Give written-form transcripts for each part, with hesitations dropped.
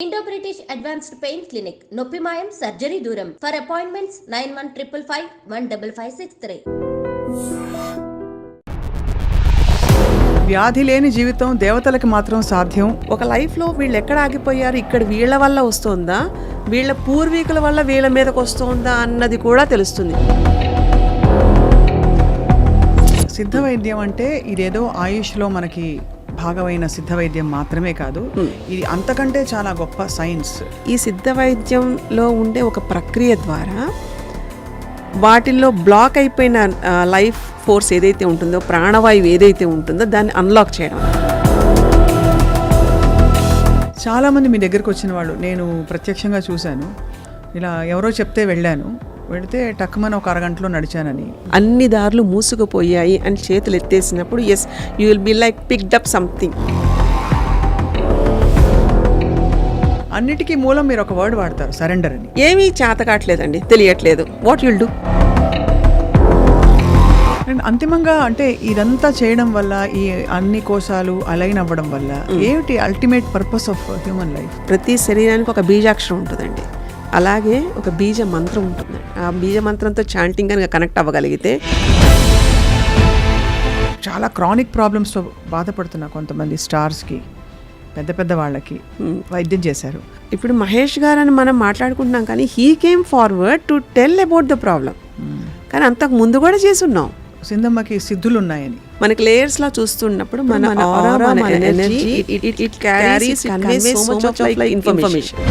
Indo British advanced pain clinic నొప్పి మాయం surgery దూరం. For appointments 9155515563. వ్యాధి లేని జీవితం దేవతలకు మాత్రం సాధ్యం. ఒక లైఫ్లో వీళ్ళు ఎక్కడ ఆగిపోయారు, ఇక్కడ వీళ్ళ వల్ల వస్తుందా, వీళ్ళ పూర్వీకుల వల్ల వీళ్ళ మీదకి వస్తుందా అన్నది కూడా తెలుస్తుంది. సిద్ధ వైద్యం అంటే ఇదేదో ఆయుష్లో మనకి భాగమైన సిద్ధ వైద్యం మాత్రమే కాదు, ఇది అంతకంటే చాలా గొప్ప సైన్స్. ఈ సిద్ధ వైద్యంలో ఉండే ఒక ప్రక్రియ ద్వారా వాటిల్లో బ్లాక్ అయిపోయిన లైఫ్ ఫోర్స్ ఏదైతే ఉంటుందో, ప్రాణవాయువు ఏదైతే ఉంటుందో దాన్ని అన్లాక్ చేయడం. చాలామంది మీ దగ్గరికి వచ్చిన వాళ్ళు నేను ప్రత్యక్షంగా చూశాను. ఇలా ఎవరో చెప్తే వెళితే టక్కుమని ఒక అరగంటలో నడిచానని. అన్ని దారులు మూసుకుపోయాయి అని చేతులు ఎత్తేసినప్పుడు as you will be like picked up something. అన్నిటికీ మూలం మీరు ఒక వర్డ్ వాడతారు, సరెండర్ అని. ఏమీ చేత కావట్లేదండి, తెలియట్లేదు. What will do? అండ్ అంతిమంగా అంటే ఇదంతా చేయడం వల్ల, ఈ అన్ని కోశాలు అలైన్ అవ్వడం వల్ల ఏమిటి ultimate purpose of human life? ప్రతి శరీరానికి ఒక బీజాక్షరం ఉంటుందండి, అలాగే ఒక బీజ మంత్రం ఉంటుంది. ఆ బీజ మంత్రంతో చాంటింగ్ కనుక కనెక్ట్ అవ్వగలిగితే, చాలా క్రానిక్ ప్రాబ్లమ్స్తో బాధపడుతున్న కొంతమంది స్టార్స్కి, పెద్ద పెద్ద వాళ్ళకి వైద్యం చేశారు. ఇప్పుడు మహేష్ గారని మనం మాట్లాడుకుంటున్నాం, కానీ he came forward to tell about the problem. కానీ అంతకు ముందు కూడా చేసున్నాం. సింధమ్మకి సిద్ధులు ఉన్నాయని మనకి లేయర్స్ లా చూస్తున్నప్పుడు మన ఆరా, మన energy, it carries conveys so much of like information.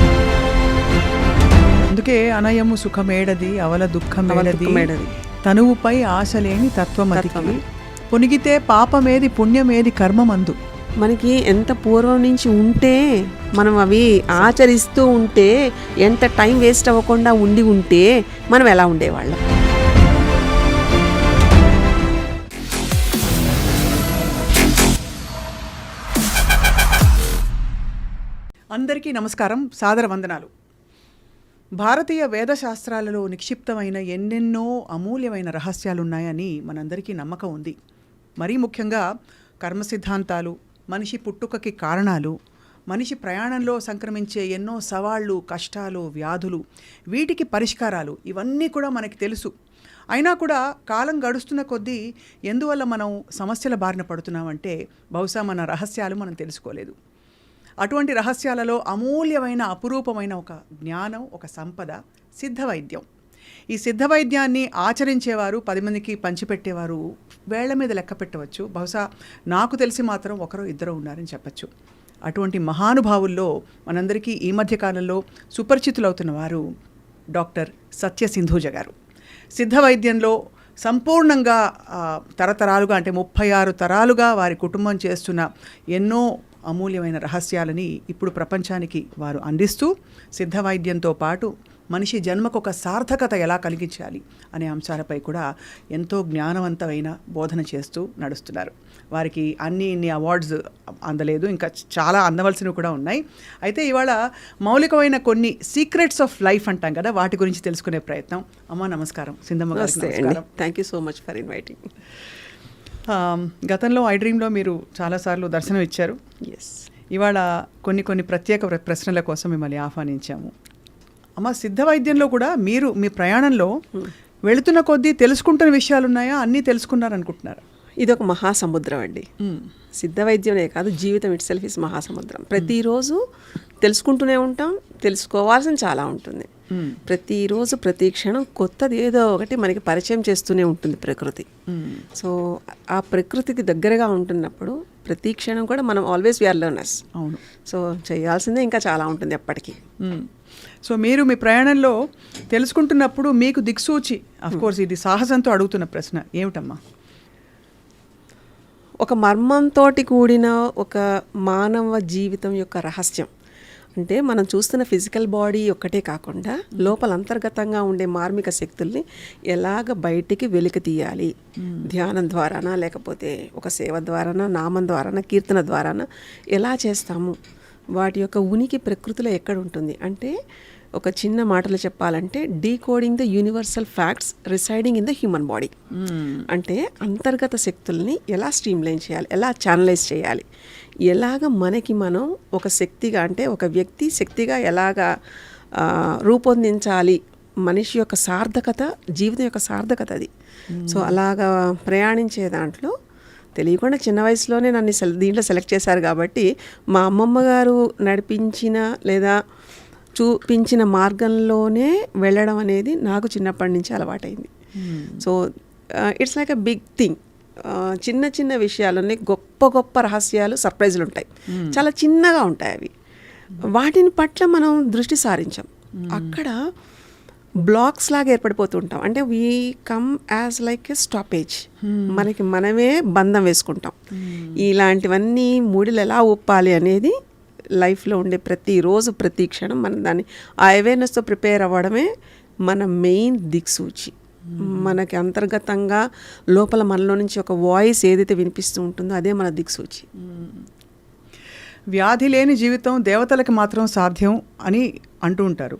అందుకే అనయము సుఖమేడది అవల దుఃఖమేడది, తనువుపై ఆశలేని తత్వమతికి, పొనిగితే పాపమేది పుణ్యమేది కర్మమందు. మనకి ఎంత పూర్వం నుంచి ఉంటే, మనం అవి ఆచరిస్తూ ఉంటే, ఎంత టైం వేస్ట్ అవ్వకుండా ఉంటే మనం ఎలా ఉండేవాళ్ళం. అందరికీ నమస్కారం, సాదర వందనాలు. భారతీయ వేదశాస్త్రాలలో నిక్షిప్తమైన ఎన్నెన్నో అమూల్యమైన రహస్యాలున్నాయని మనందరికీ నమ్మకం ఉంది. మరీ ముఖ్యంగా కర్మ సిద్ధాంతాలు, మనిషి పుట్టుకకి కారణాలు, మనిషి ప్రయాణంలో సంక్రమించే ఎన్నో సవాళ్ళు, కష్టాలు, వ్యాధులు, వీటికి పరిష్కారాలు, ఇవన్నీ కూడా మనకి తెలుసు. అయినా కూడా కాలం గడుస్తున్న కొద్దీ ఎందువల్ల మనం సమస్యల బారిన పడుతున్నామంటే బహుశా మన రహస్యాలు మనం తెలుసుకోలేదు. అటువంటి రహస్యాలలో అమూల్యమైన, అపురూపమైన ఒక జ్ఞానం, ఒక సంపద సిద్ధ వైద్యం. ఈ సిద్ధ వైద్యాన్ని ఆచరించేవారు, 10 మందికి పంచిపెట్టేవారు వేళ్ల మీద లెక్క పెట్టవచ్చు. బహుశా నాకు తెలిసి మాత్రం ఒకరో ఇద్దరు ఉన్నారని చెప్పచ్చు. అటువంటి మహానుభావుల్లో మనందరికీ ఈ మధ్యకాలంలో సుపరిచితులవుతున్న వారు డాక్టర్ సత్యసింధూజ గారు. సిద్ధ వైద్యంలో సంపూర్ణంగా తరతరాలుగా, అంటే 36 తరాలుగా వారి కుటుంబం చేస్తున్న ఎన్నో అమూల్యమైన రహస్యాలని ఇప్పుడు ప్రపంచానికి వారు అందిస్తూ, సిద్ధ వైద్యంతో పాటు మనిషి జన్మకు ఒక సార్థకత ఎలా కలిగించాలి అనే అంశాలపై కూడా ఎంతో జ్ఞానవంతమైన బోధన చేస్తూ నడుస్తున్నారు. వారికి ఇన్ని అవార్డ్స్ అందలేదు, ఇంకా చాలా అందవలసినవి కూడా ఉన్నాయి. అయితే ఇవాళ మౌలికమైన కొన్ని సీక్రెట్స్ ఆఫ్ లైఫ్ అంటాం కదా, వాటి గురించి తెలుసుకునే ప్రయత్నం. అమ్మ నమస్కారం. సింధమ్మ గారు నమస్కారం. Thank you so much for inviting. గతంలో ఐ డ్రీమ్లో మీరు చాలాసార్లు దర్శనం ఇచ్చారు. ఎస్, ఇవాళ కొన్ని ప్రత్యేక ప్రశ్నల కోసం మిమ్మల్ని ఆహ్వానించాము. అమ్మ, సిద్ధ వైద్యంలో కూడా మీరు మీ ప్రయాణంలో వెళుతున్న కొద్దీ తెలుసుకుంటున్న విషయాలు ఉన్నాయా? అన్నీ తెలుసుకున్నారనుకుంటున్నారా? ఇది ఒక మహాసముద్రం అండి. సిద్ధ వైద్యమే కాదు, జీవితం ఇట్ సెల్ఫ్ ఇస్ మహాసముద్రం. ప్రతిరోజు తెలుసుకుంటూనే ఉంటాం, తెలుసుకోవాల్సిన చాలా ఉంటుంది. ప్రతిరోజు ప్రతి క్షణం కొత్తది ఏదో ఒకటి మనకి పరిచయం చేస్తూనే ఉంటుంది ప్రకృతి. సో ఆ ప్రకృతికి దగ్గరగా ఉంటున్నప్పుడు ప్రతి క్షణం కూడా మనం ఆల్వేస్ వీఆర్ లెర్నర్స్. అవును. సో చేయాల్సిందే ఇంకా చాలా ఉంటుంది ఎప్పటికీ. సో మీరు మీ ప్రయాణంలో తెలుసుకుంటున్నప్పుడు మీకు దిక్సూచి, అఫ్కోర్స్ ఇది సాహసంతో అడుగుతున్న ప్రశ్న, ఏమిటమ్మా? ఒక మర్మంతో కూడిన ఒక మానవ జీవితం యొక్క రహస్యం అంటే, మనం చూస్తున్న ఫిజికల్ బాడీ ఒక్కటే కాకుండా లోపల అంతర్గతంగా ఉండే మార్మిక శక్తుల్ని ఎలాగ బయటికి వెలికి తీయాలి, ధ్యానం ద్వారానా, లేకపోతే ఒక సేవ ద్వారానా, నామం ద్వారానా, కీర్తన ద్వారానా ఎలా చేస్తాము, వాటి యొక్క ఉనికి ప్రకృతిలో ఎక్కడ ఉంటుంది అంటే ఒక చిన్న మాటలో చెప్పాలంటే decoding the universal facts residing in the human body. అంటే అంతర్గత శక్తుల్ని ఎలా స్ట్రీమ్లైన్ చేయాలి, ఎలా ఛానలైజ్ చేయాలి, ఎలాగ మనకి మనం ఒక శక్తిగా అంటే ఒక వ్యక్తి శక్తిగా ఎలాగా రూపొందించాలి, మనిషి యొక్క సార్థకత, జీవితం యొక్క సార్థకత అది. సో అలాగా ప్రయాణించే దాంట్లో తెలియకుండా చిన్న వయసులోనే నన్ను దీంట్లో సెలెక్ట్ చేశారు కాబట్టి మా అమ్మమ్మ గారు నడిపించిన లేదా చూపించిన మార్గంలోనే వెళ్ళడం అనేది నాకు చిన్నప్పటి నుంచి అలవాటైంది. So it's like a big thing. చిన్న చిన్న విషయాలన్నీ గొప్ప గొప్ప రహస్యాలు, సర్ప్రైజులు ఉంటాయి. చాలా చిన్నగా ఉంటాయి అవి. వాటిని పట్ల మనం దృష్టి సారించాం. అక్కడ బ్లాక్స్ లాగా ఏర్పడిపోతుంటాం. అంటే we come as like a stoppage. మనకి మనమే బంధం వేసుకుంటాం. ఇలాంటివన్నీ మూడిలు ఎలా ఒప్పాలి అనేది లైఫ్లో ఉండే ప్రతిరోజు ప్రతి క్షణం మనం దాన్ని ఆ అవేర్నెస్తో ప్రిపేర్ అవ్వడమే మన మెయిన్ దిక్సూచి. మనకి అంతర్గతంగా లోపల మనలో నుంచి ఒక వాయిస్ ఏదైతే వినిపిస్తూ ఉంటుందో అదే మన దిక్సూచి. వ్యాధి లేని జీవితం దేవతలకు మాత్రం సాధ్యం అని అంటూ ఉంటారు.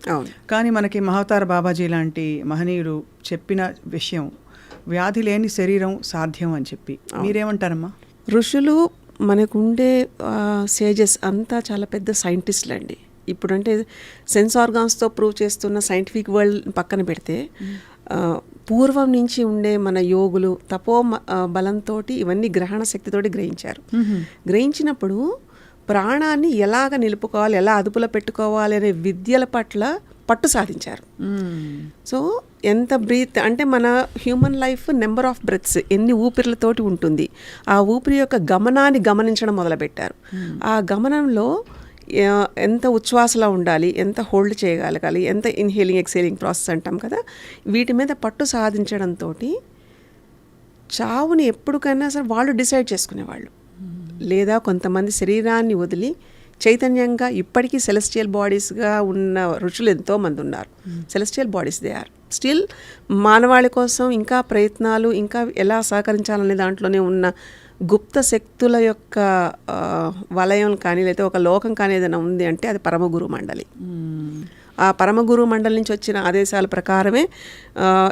కానీ మనకి మహావతార్ బాబాజీ లాంటి మహనీయుడు చెప్పిన విషయం వ్యాధి లేని శరీరం సాధ్యం అని చెప్పి, మీరేమంటారమ్మా? ఋషులు మనకుండే సేజెస్ అంతా చాలా పెద్ద సైంటిస్టులు అండి. ఇప్పుడంటే సెన్స్ ఆర్గాన్స్తో ప్రూవ్ చేస్తున్న సైంటిఫిక్ వరల్డ్ పక్కన పెడితే పూర్వం నుంచి ఉండే మన యోగులు తపో బలంతో ఇవన్నీ గ్రహణ శక్తితోటి గ్రహించారు. గ్రహించినప్పుడు ప్రాణాన్ని ఎలాగ నిలుపుకోవాలి, ఎలా అదుపులో పెట్టుకోవాలి అనే విద్యల పట్ల పట్టు సాధించారు. సో ఎంత బ్రీత్ అంటే మన human life number of breaths, ఎన్ని ఊపిరిలతోటి ఉంటుంది. ఆ ఊపిరి యొక్క గమనాన్ని గమనించడం మొదలుపెట్టారు. ఆ గమనంలో ఎంత ఉచ్ఛ్వాసలా ఉండాలి, ఎంత హోల్డ్ చేయగలగాలి, ఎంత ఇన్హేలింగ్ ఎక్సేలింగ్ ప్రాసెస్ అంటాం కదా, వీటి మీద పట్టు సాధించడంతో చావుని ఎప్పటికైనా సరే వాళ్ళు డిసైడ్ చేసుకునేవాళ్ళు. లేదా కొంతమంది శరీరాన్ని వదిలి చైతన్యంగా ఇప్పటికీ సెలెస్టియల్ బాడీస్గా ఉన్న ఋషులు ఎంతోమంది ఉన్నారు. Celestial bodies they are still మానవాళి కోసం ఇంకా ప్రయత్నాలు, ఇంకా ఎలా సహకరించాలనే దాంట్లోనే ఉన్న గుప్త శక్తుల యొక్క వలయం కానీ లేదా ఒక లోకం కానీ ఏదైనా ఉంది అంటే అది పరమగురు మండలి. ఆ పరమగురు మండలి నుంచి వచ్చిన ఆదేశాల ప్రకారమే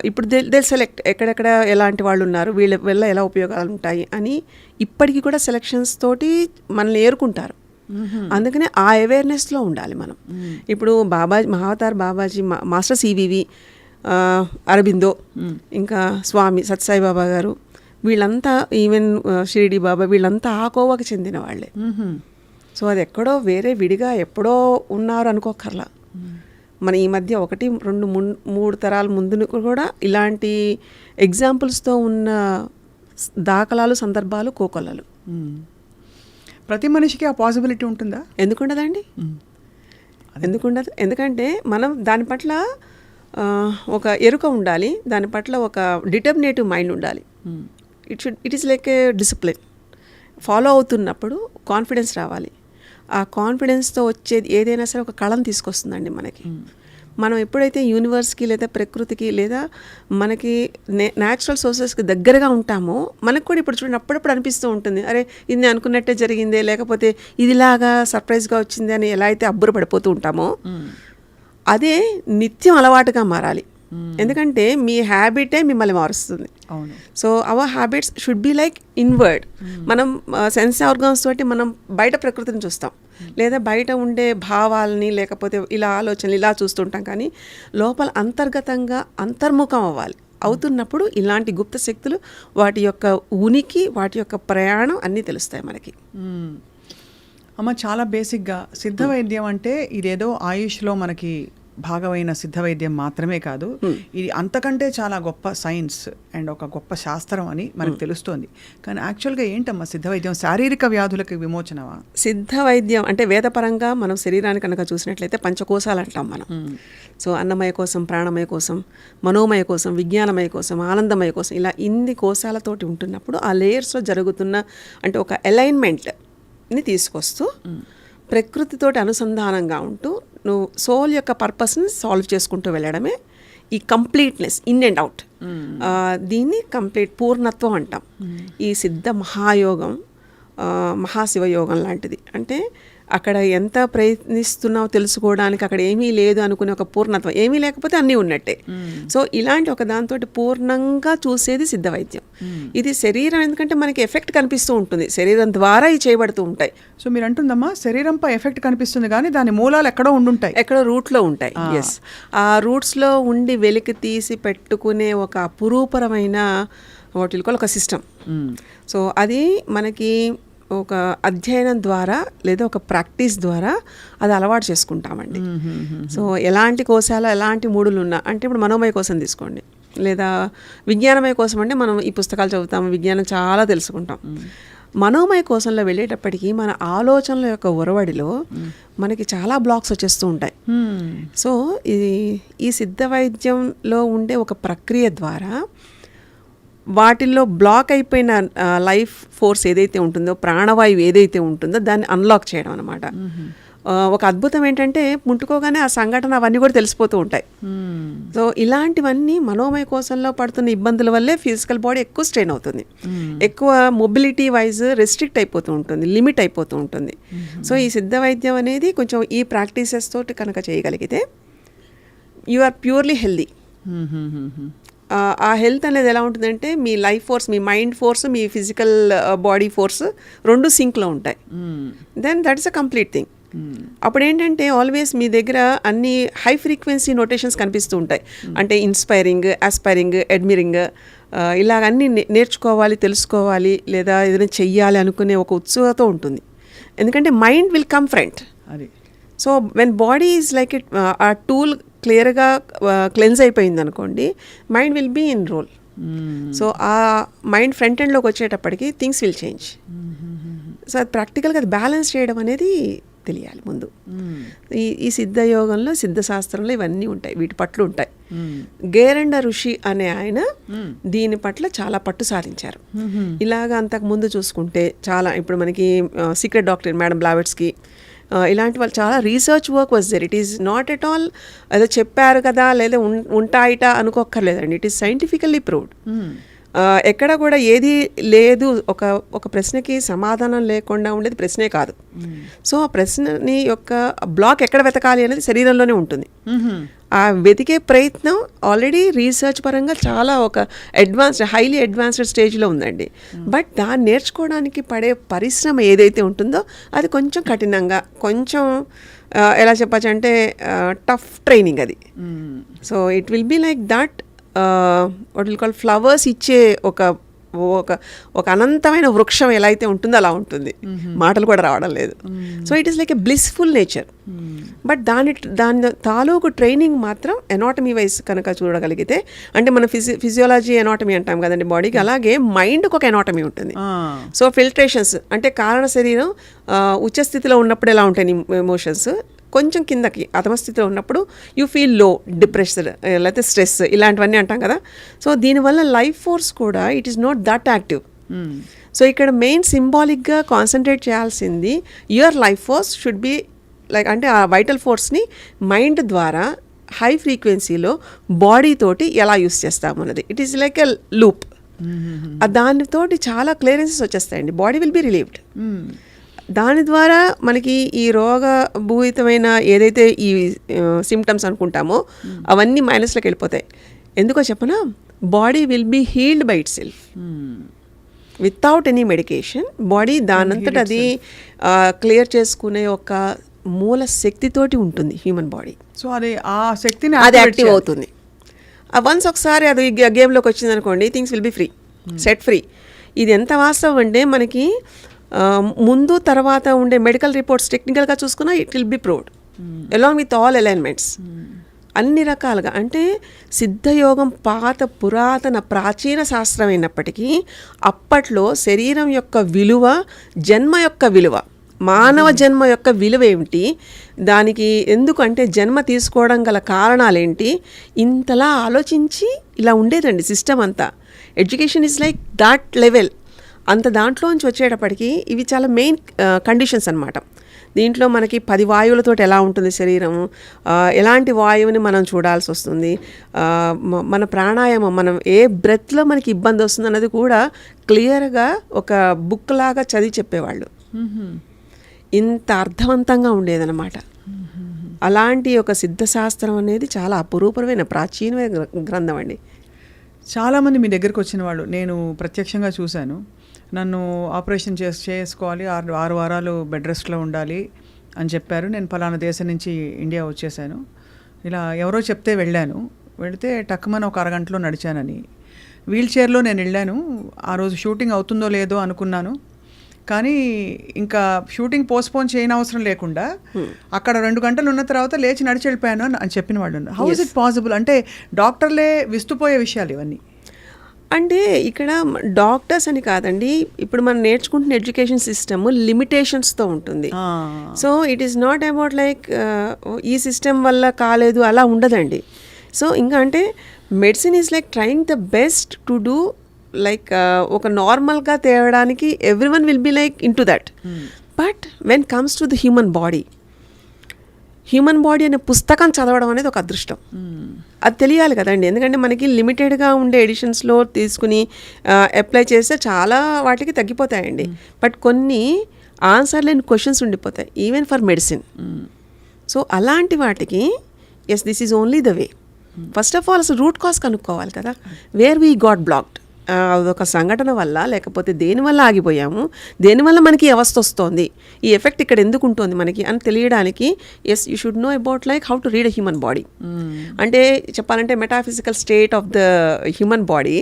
ఇప్పుడు దే సెలెక్ట్ ఎక్కడెక్కడ ఎలాంటి వాళ్ళు ఉన్నారు, వీళ్ళ వల్ల ఎలా ఉపయోగాలు ఉంటాయి అని ఇప్పటికీ కూడా సెలెక్షన్స్ తోటి మనల్ని ఏరుకుంటారు. అందుకనే ఆ అవేర్నెస్లో ఉండాలి మనం. ఇప్పుడు మహావతార్ బాబాజీ, మాస్టర్ సివివి, అరబిందో, ఇంకా స్వామి సత్సాయి బాబా గారు, వీళ్ళంతా ఈవెన్ షిరిడి బాబా, వీళ్ళంతా ఆ కోవకు చెందిన వాళ్ళే. సో అది ఎక్కడో వేరే విడిగా ఎప్పుడో ఉన్నారు అనుకోకర్లా. మన ఈ మధ్య 1, 2, 3 తరాల ముందు కూడా ఇలాంటి ఎగ్జాంపుల్స్తో ఉన్న దాఖలాలు, సందర్భాలు కోకొల్లలు. ప్రతి మనిషికి ఆ పాసిబిలిటీ ఉంటుందా? ఎందుకుండదండి? ఎందుకుండదు? ఎందుకంటే మనం దాని పట్ల ఒక ఎరుక ఉండాలి, దాని పట్ల ఒక డిటర్మినేటివ్ మైండ్ ఉండాలి. It is like A discipline. Follow అవుతున్నప్పుడు కాన్ఫిడెన్స్ రావాలి. ఆ కాన్ఫిడెన్స్తో వచ్చేది ఏదైనా సరే ఒక కళను తీసుకొస్తుందండి మనకి. మనం ఎప్పుడైతే యూనివర్స్కి లేదా ప్రకృతికి లేదా మనకి న్యాచురల్ సోర్సెస్కి దగ్గరగా ఉంటామో మనకు కూడా ఇప్పుడు చూడండి అప్పుడప్పుడు అనిపిస్తూ ఉంటుంది, అరే ఇది నేను అనుకున్నట్టే జరిగిందే, లేకపోతే ఇదిలాగా సర్ప్రైజ్గా వచ్చింది అని ఎలా అయితే అబ్బుర పడిపోతూ ఉంటామో అదే నిత్యం అలవాటుగా మారాలి. ఎందుకంటే మీ హ్యాబిటే మిమ్మల్ని మారుస్తుంది. So our habits should be like inward. మనం సెన్స్ ఆర్గాన్స్ తోటి మనం బయట ప్రకృతిని చూస్తాం, లేదా బయట ఉండే భావాలని లేకపోతే ఇలా ఆలోచనలు ఇలా చూస్తుంటాం. కానీ లోపల అంతర్గతంగా అంతర్ముఖం అవుతున్నప్పుడు ఇలాంటి గుప్త శక్తులు, వాటి యొక్క ఉనికి, వాటి యొక్క ప్రయాణం అన్నీ తెలుస్తాయి మనకి. అమ్మ, చాలా బేసిక్గా సిద్ధ వైద్యం అంటే ఇదేదో ఆయుష్లో మనకి భాగమైన సిద్ధ వైద్యం మాత్రమే కాదు, ఇది అంతకంటే చాలా గొప్ప సైన్స్ అండ్ ఒక గొప్ప శాస్త్రం అని మనకు తెలుస్తోంది. కానీ యాక్చువల్గా ఏంటమ్మా సిద్ధ వైద్యం? శారీరక వ్యాధులకు విమోచనవా? సిద్ధ వైద్యం అంటే వేదపరంగా మనం శరీరాన్ని కనుక చూసినట్లయితే పంచకోశాలు అంటాం మనం. సో అన్నమయ కోసం, ప్రాణమయ కోసం, మనోమయ కోసం, విజ్ఞానమయ కోసం, ఆనందమయ కోసం, ఇలా ఇన్ని కోశాలతోటి ఉంటున్నప్పుడు ఆ లేయర్స్లో జరుగుతున్న అంటే ఒక అలైన్మెంట్ని తీసుకొస్తూ ప్రకృతితోటి అనుసంధానంగా ఉంటూ నువ్వు సోల్ యొక్క పర్పస్ని సాల్వ్ చేసుకుంటూ వెళ్ళడమే ఈ కంప్లీట్నెస్, ఇన్ అండ్ అవుట్. దీన్ని కంప్లీట్ పూర్ణత్వం అంటాం. ఈ సిద్ధ మహాయోగం, మహాశివయోగం లాంటిది. అంటే అక్కడ ఎంత ప్రయత్నిస్తున్నావు తెలుసుకోవడానికి, అక్కడ ఏమీ లేదు అనుకునే ఒక పూర్ణత్వం, ఏమీ లేకపోతే అన్నీ ఉన్నట్టే. సో ఇలాంటి ఒక దాంతో పూర్ణంగా చూసేది సిద్ధ వైద్యం. ఇది శరీరం, ఎందుకంటే మనకి ఎఫెక్ట్ కనిపిస్తూ ఉంటుంది, శరీరం ద్వారా ఇవి చేయబడుతూ ఉంటాయి. సో మీరు అంటుందమ్మా శరీరంపై ఎఫెక్ట్ కనిపిస్తుంది కానీ దాని మూలాలు ఎక్కడో ఉండుంటాయి, ఎక్కడో రూట్లో ఉంటాయి. ఎస్, ఆ రూట్స్లో ఉండి వెలికి తీసి పెట్టుకునే ఒక అపురూపరమైన వాటికి ఒక సిస్టమ్. సో అది మనకి ఒక అధ్యయనం ద్వారా లేదా ఒక ప్రాక్టీస్ ద్వారా అది అలవాటు చేసుకుంటామండి. సో ఎలాంటి కోశాలు ఎలాంటి మూడులు ఉన్నా, అంటే ఇప్పుడు మనోమయ కోసం తీసుకోండి, లేదా విజ్ఞానమయ కోసం అంటే మనం ఈ పుస్తకాలు చదువుతాము, విజ్ఞానం చాలా తెలుసుకుంటాం. మనోమయ కోసంలో వెళ్ళేటప్పటికీ మన ఆలోచనల యొక్క ఒరవడిలో మనకి చాలా బ్లాక్స్ వచ్చేస్తూ ఉంటాయి. సో ఈ సిద్ధ వైద్యంలో ఉండే ఒక ప్రక్రియ ద్వారా వాటిల్లో బ్లాక్ అయిపోయిన లైఫ్ ఫోర్స్ ఏదైతే ఉంటుందో, ప్రాణవాయువు ఏదైతే ఉంటుందో దాన్ని అన్లాక్ చేయడం అనమాట. ఒక అద్భుతం ఏంటంటే ముట్టుకోగానే ఆ సంఘటన అవన్నీ కూడా తెలిసిపోతూ ఉంటాయి. సో ఇలాంటివన్నీ మనోమయ కోశంలో పడుతున్న ఇబ్బందుల వల్లే ఫిజికల్ బాడీ ఎక్కువ స్ట్రెయిన్ అవుతుంది, ఎక్కువ మొబిలిటీ వైజ్ రెస్ట్రిక్ట్ అయిపోతూ ఉంటుంది, లిమిట్ అయిపోతూ ఉంటుంది. సో ఈ సిద్ధ వైద్యం అనేది కొంచెం ఈ ప్రాక్టీసెస్ తోటి కనుక చేయగలిగితే యు ఆర్ ప్యూర్లీ హెల్దీ. ఆ హెల్త్ అనేది ఎలా ఉంటుందంటే మీ లైఫ్ ఫోర్స్, మీ మైండ్ ఫోర్స్, మీ ఫిజికల్ బాడీ ఫోర్స్ రెండు సింక్లో ఉంటాయి. Then that is a complete thing. అప్పుడు ఏంటంటే ఆల్వేస్ మీ దగ్గర అన్ని హై ఫ్రీక్వెన్సీ నోటేషన్స్ కనిపిస్తూ ఉంటాయి. అంటే ఇన్స్పైరింగ్, ఆస్పైరింగ్, అడ్మిరింగ్, ఇలాగ అన్నీ నేర్చుకోవాలి, తెలుసుకోవాలి, లేదా ఏదైనా చెయ్యాలి అనుకునే ఒక ఉత్సుకత ఉంటుంది. ఎందుకంటే మైండ్ విల్ కమ్ ఫ్రంట్. అది so when body is like it, ఆ టూల్ క్లియర్గా క్లెన్స్ అయిపోయింది అనుకోండి, mind will be in role. So ఆ మైండ్ ఫ్రంట్ ఎండ్లోకి వచ్చేటప్పటికి థింగ్స్ విల్ చేంజ్. సో అది ప్రాక్టికల్గా అది బ్యాలెన్స్ చేయడం అనేది తెలియాలి ముందు. ఈ సిద్ధ యోగంలో, సిద్ధ శాస్త్రంలో ఇవన్నీ ఉంటాయి, వీటి పట్ల ఉంటాయి. గేరండ ఋషి అనే ఆయన దీని పట్ల చాలా పట్టు సాధించారు. ఇలాగ అంతకు ముందు చూసుకుంటే చాలా, ఇప్పుడు మనకి సీక్రెట్ డాక్టర్ మేడం బ్లావెట్స్కి ఇలాంటి వాళ్ళు చాలా research work was there. It is not at all ఏదో చెప్పారు కదా లేదా ఉంటాయిట అనుకోక్కర్లేదండి. It is scientifically proved. ఎక్కడ కూడా ఏది లేదు, ఒక ప్రశ్నకి సమాధానం లేకుండా ఉండేది ప్రశ్నే కాదు. సో ఆ ప్రశ్నని యొక్క బ్లాక్ ఎక్కడ వెతకాలి అనేది శరీరంలోనే ఉంటుంది. ఆ వెతికే ప్రయత్నం ఆల్రెడీ రీసెర్చ్ పరంగా చాలా ఒక హైలీ అడ్వాన్స్డ్ స్టేజ్లో ఉందండి. బట్ దాన్ని నేర్చుకోవడానికి పడే పరిశ్రమ ఏదైతే ఉంటుందో అది కొంచెం కఠినంగా, కొంచెం ఎలా చెప్పచ్చు అంటే టఫ్ ట్రైనింగ్ అది. So it will be like that what will call flowers ఇచ్చే ఒక అనంతమైన వృక్షం ఎలా అయితే ఉంటుందో అలా ఉంటుంది. మాటలు కూడా రావడం లేదు. So it is like a blissful nature. But దాని తాలూకు ట్రైనింగ్ మాత్రం ఎనాటమీ వైజ్ కనుక చూడగలిగితే, అంటే మన ఫిజియాలజీ ఎనాటమీ అంటాం కదండి బాడీకి, అలాగే మైండ్కి ఒక ఎనాటమీ ఉంటుంది. సో ఫిల్ట్రేషన్స్ అంటే కారణ శరీరం ఉచ్చ స్థితిలో ఉన్నప్పుడు ఎలా ఉంటాయి ఎమోషన్స్, కొంచెం కిందకి అధమస్థితిలో ఉన్నప్పుడు యూ ఫీల్ లో, డిప్రెషన్, లేకపోతే స్ట్రెస్, ఇలాంటివన్నీ అంటాం కదా. సో దీనివల్ల లైఫ్ ఫోర్స్ కూడా it is not that active. So ఇక్కడ మెయిన్ సింబాలిక్గా కాన్సన్ట్రేట్ చేయాల్సింది your life force should be like, అంటే ఆ వైటల్ ఫోర్స్ని మైండ్ ద్వారా హై ఫ్రీక్వెన్సీలో బాడీ తోటి ఎలా యూస్ చేస్తాము అన్నది. It is like a loop. దానితోటి చాలా క్లియరెన్సెస్ వచ్చేస్తాయండి. Body will be relieved. దాని ద్వారా మనకి ఈ రోగభూయితమైన ఏదైతే ఈ సిమ్టమ్స్ అనుకుంటామో అవన్నీ మైనస్లోకి వెళ్ళిపోతాయి. ఎందుకో చెప్పనా, body will be healed by itself without any medication. Body దానంతట అది క్లియర్ చేసుకునే ఒక మూల శక్తితోటి ఉంటుంది హ్యూమన్ బాడీ. సో అది ఆ శక్తిని అది యాక్టివ్ అవుతుంది. వన్స్ ఒకసారి అది గేమ్లోకి వచ్చింది అనుకోండి, things will be free, set free. ఇది ఎంత వాస్తవం అంటే మనకి ముందు తర్వాత ఉండే మెడికల్ రిపోర్ట్స్ టెక్నికల్గా చూసుకున్నా it will B proved along with all alignments అన్ని రకాలుగా. అంటే సిద్ధయోగం పురాతన ప్రాచీన శాస్త్రం అయినప్పటికీ అప్పట్లో శరీరం యొక్క విలువ, జన్మ యొక్క విలువ, మానవ జన్మ యొక్క విలువ ఏమిటి, దానికి ఎందుకంటే జన్మ తీసుకోవడం గల కారణాలేంటి, ఇంతలా ఆలోచించి ఇలా ఉండేదండి సిస్టమ్ అంతా. Education is like that level. అంత దాంట్లోంచి వచ్చేటప్పటికి ఇవి చాలా మెయిన్ కండిషన్స్ అన్నమాట. దీంట్లో మనకి 10 వాయువులతో ఎలా ఉంటుంది శరీరం, ఎలాంటి వాయువుని మనం చూడాల్సి వస్తుంది, మన ప్రాణాయామం, మనం ఏ బ్రెత్లో మనకి ఇబ్బంది వస్తుంది అన్నది కూడా క్లియర్గా ఒక బుక్ లాగా చదివి చెప్పేవాళ్ళు. ఇంత అర్థవంతంగా ఉండేదన్నమాట. అలాంటి ఒక సిద్ధశాస్త్రం అనేది చాలా అపురూపమైన ప్రాచీనమైన గ్రంథం అండి. చాలామంది మీ దగ్గరికి వచ్చిన వాళ్ళు నేను ప్రత్యక్షంగా చూశాను. నన్ను ఆపరేషన్ చేసుకోవాలి, 6 వారాలు బెడ్ రెస్ట్లో ఉండాలి అని చెప్పారు. నేను పలానా దేశం నుంచి ఇండియా వచ్చేసాను, ఇలా ఎవరో చెప్తే వెళితే టక్కుమని ఒక అరగంటలో నడిచానని. వీల్ చైర్లో నేను వెళ్ళాను. ఆ రోజు షూటింగ్ అవుతుందో లేదో అనుకున్నాను, కానీ ఇంకా షూటింగ్ పోస్ట్పోన్ చేయని అవసరం లేకుండా అక్కడ 2 గంటలు ఉన్న తర్వాత లేచి నడిచి వెళ్ళిపోయాను అని చెప్పిన వాళ్ళు. How is it possible? అంటే డాక్టర్లే విస్తుపోయే విషయాలు ఇవన్నీ. అంటే ఇక్కడ డాక్టర్స్ అని కాదండి, ఇప్పుడు మనం నేర్చుకుంటున్న ఎడ్యుకేషన్ సిస్టమ్ లిమిటేషన్స్తో ఉంటుంది. So it is not about like ఈ సిస్టమ్ వల్ల కాలేదు అలా ఉండదండి. సో ఇంకా అంటే medicine is like trying the best to do like ఒక నార్మల్గా తేవడానికి every one will be like in to that. But when comes to the human body అనే పుస్తకం చదవడం అనేది ఒక అదృష్టం. అది తెలియాలి కదండి, ఎందుకంటే మనకి లిమిటెడ్గా ఉండే ఎడిషన్స్లో తీసుకుని అప్లై చేస్తే చాలా వాటికి తగ్గిపోతాయండి. బట్ కొన్ని ఆన్సర్ లేని క్వశ్చన్స్ ఉండిపోతాయి ఈవెన్ ఫర్ మెడిసిన్. సో అలాంటి వాటికి yes this is only the way. First of all అసలు రూట్ కాజ్ కనుక్కోవాలి కదా, వేర్ వీ గాట్ బ్లాక్డ్. అదొక సంఘటన వల్ల లేకపోతే దేనివల్ల ఆగిపోయాము, దేనివల్ల మనకి అవస్థ వస్తుంది, ఈ ఎఫెక్ట్ ఇక్కడ ఎందుకు ఉంటుంది మనకి అని తెలియడానికి yes you should know about like how to read a human body. అంటే చెప్పాలంటే metaphysical state of the human body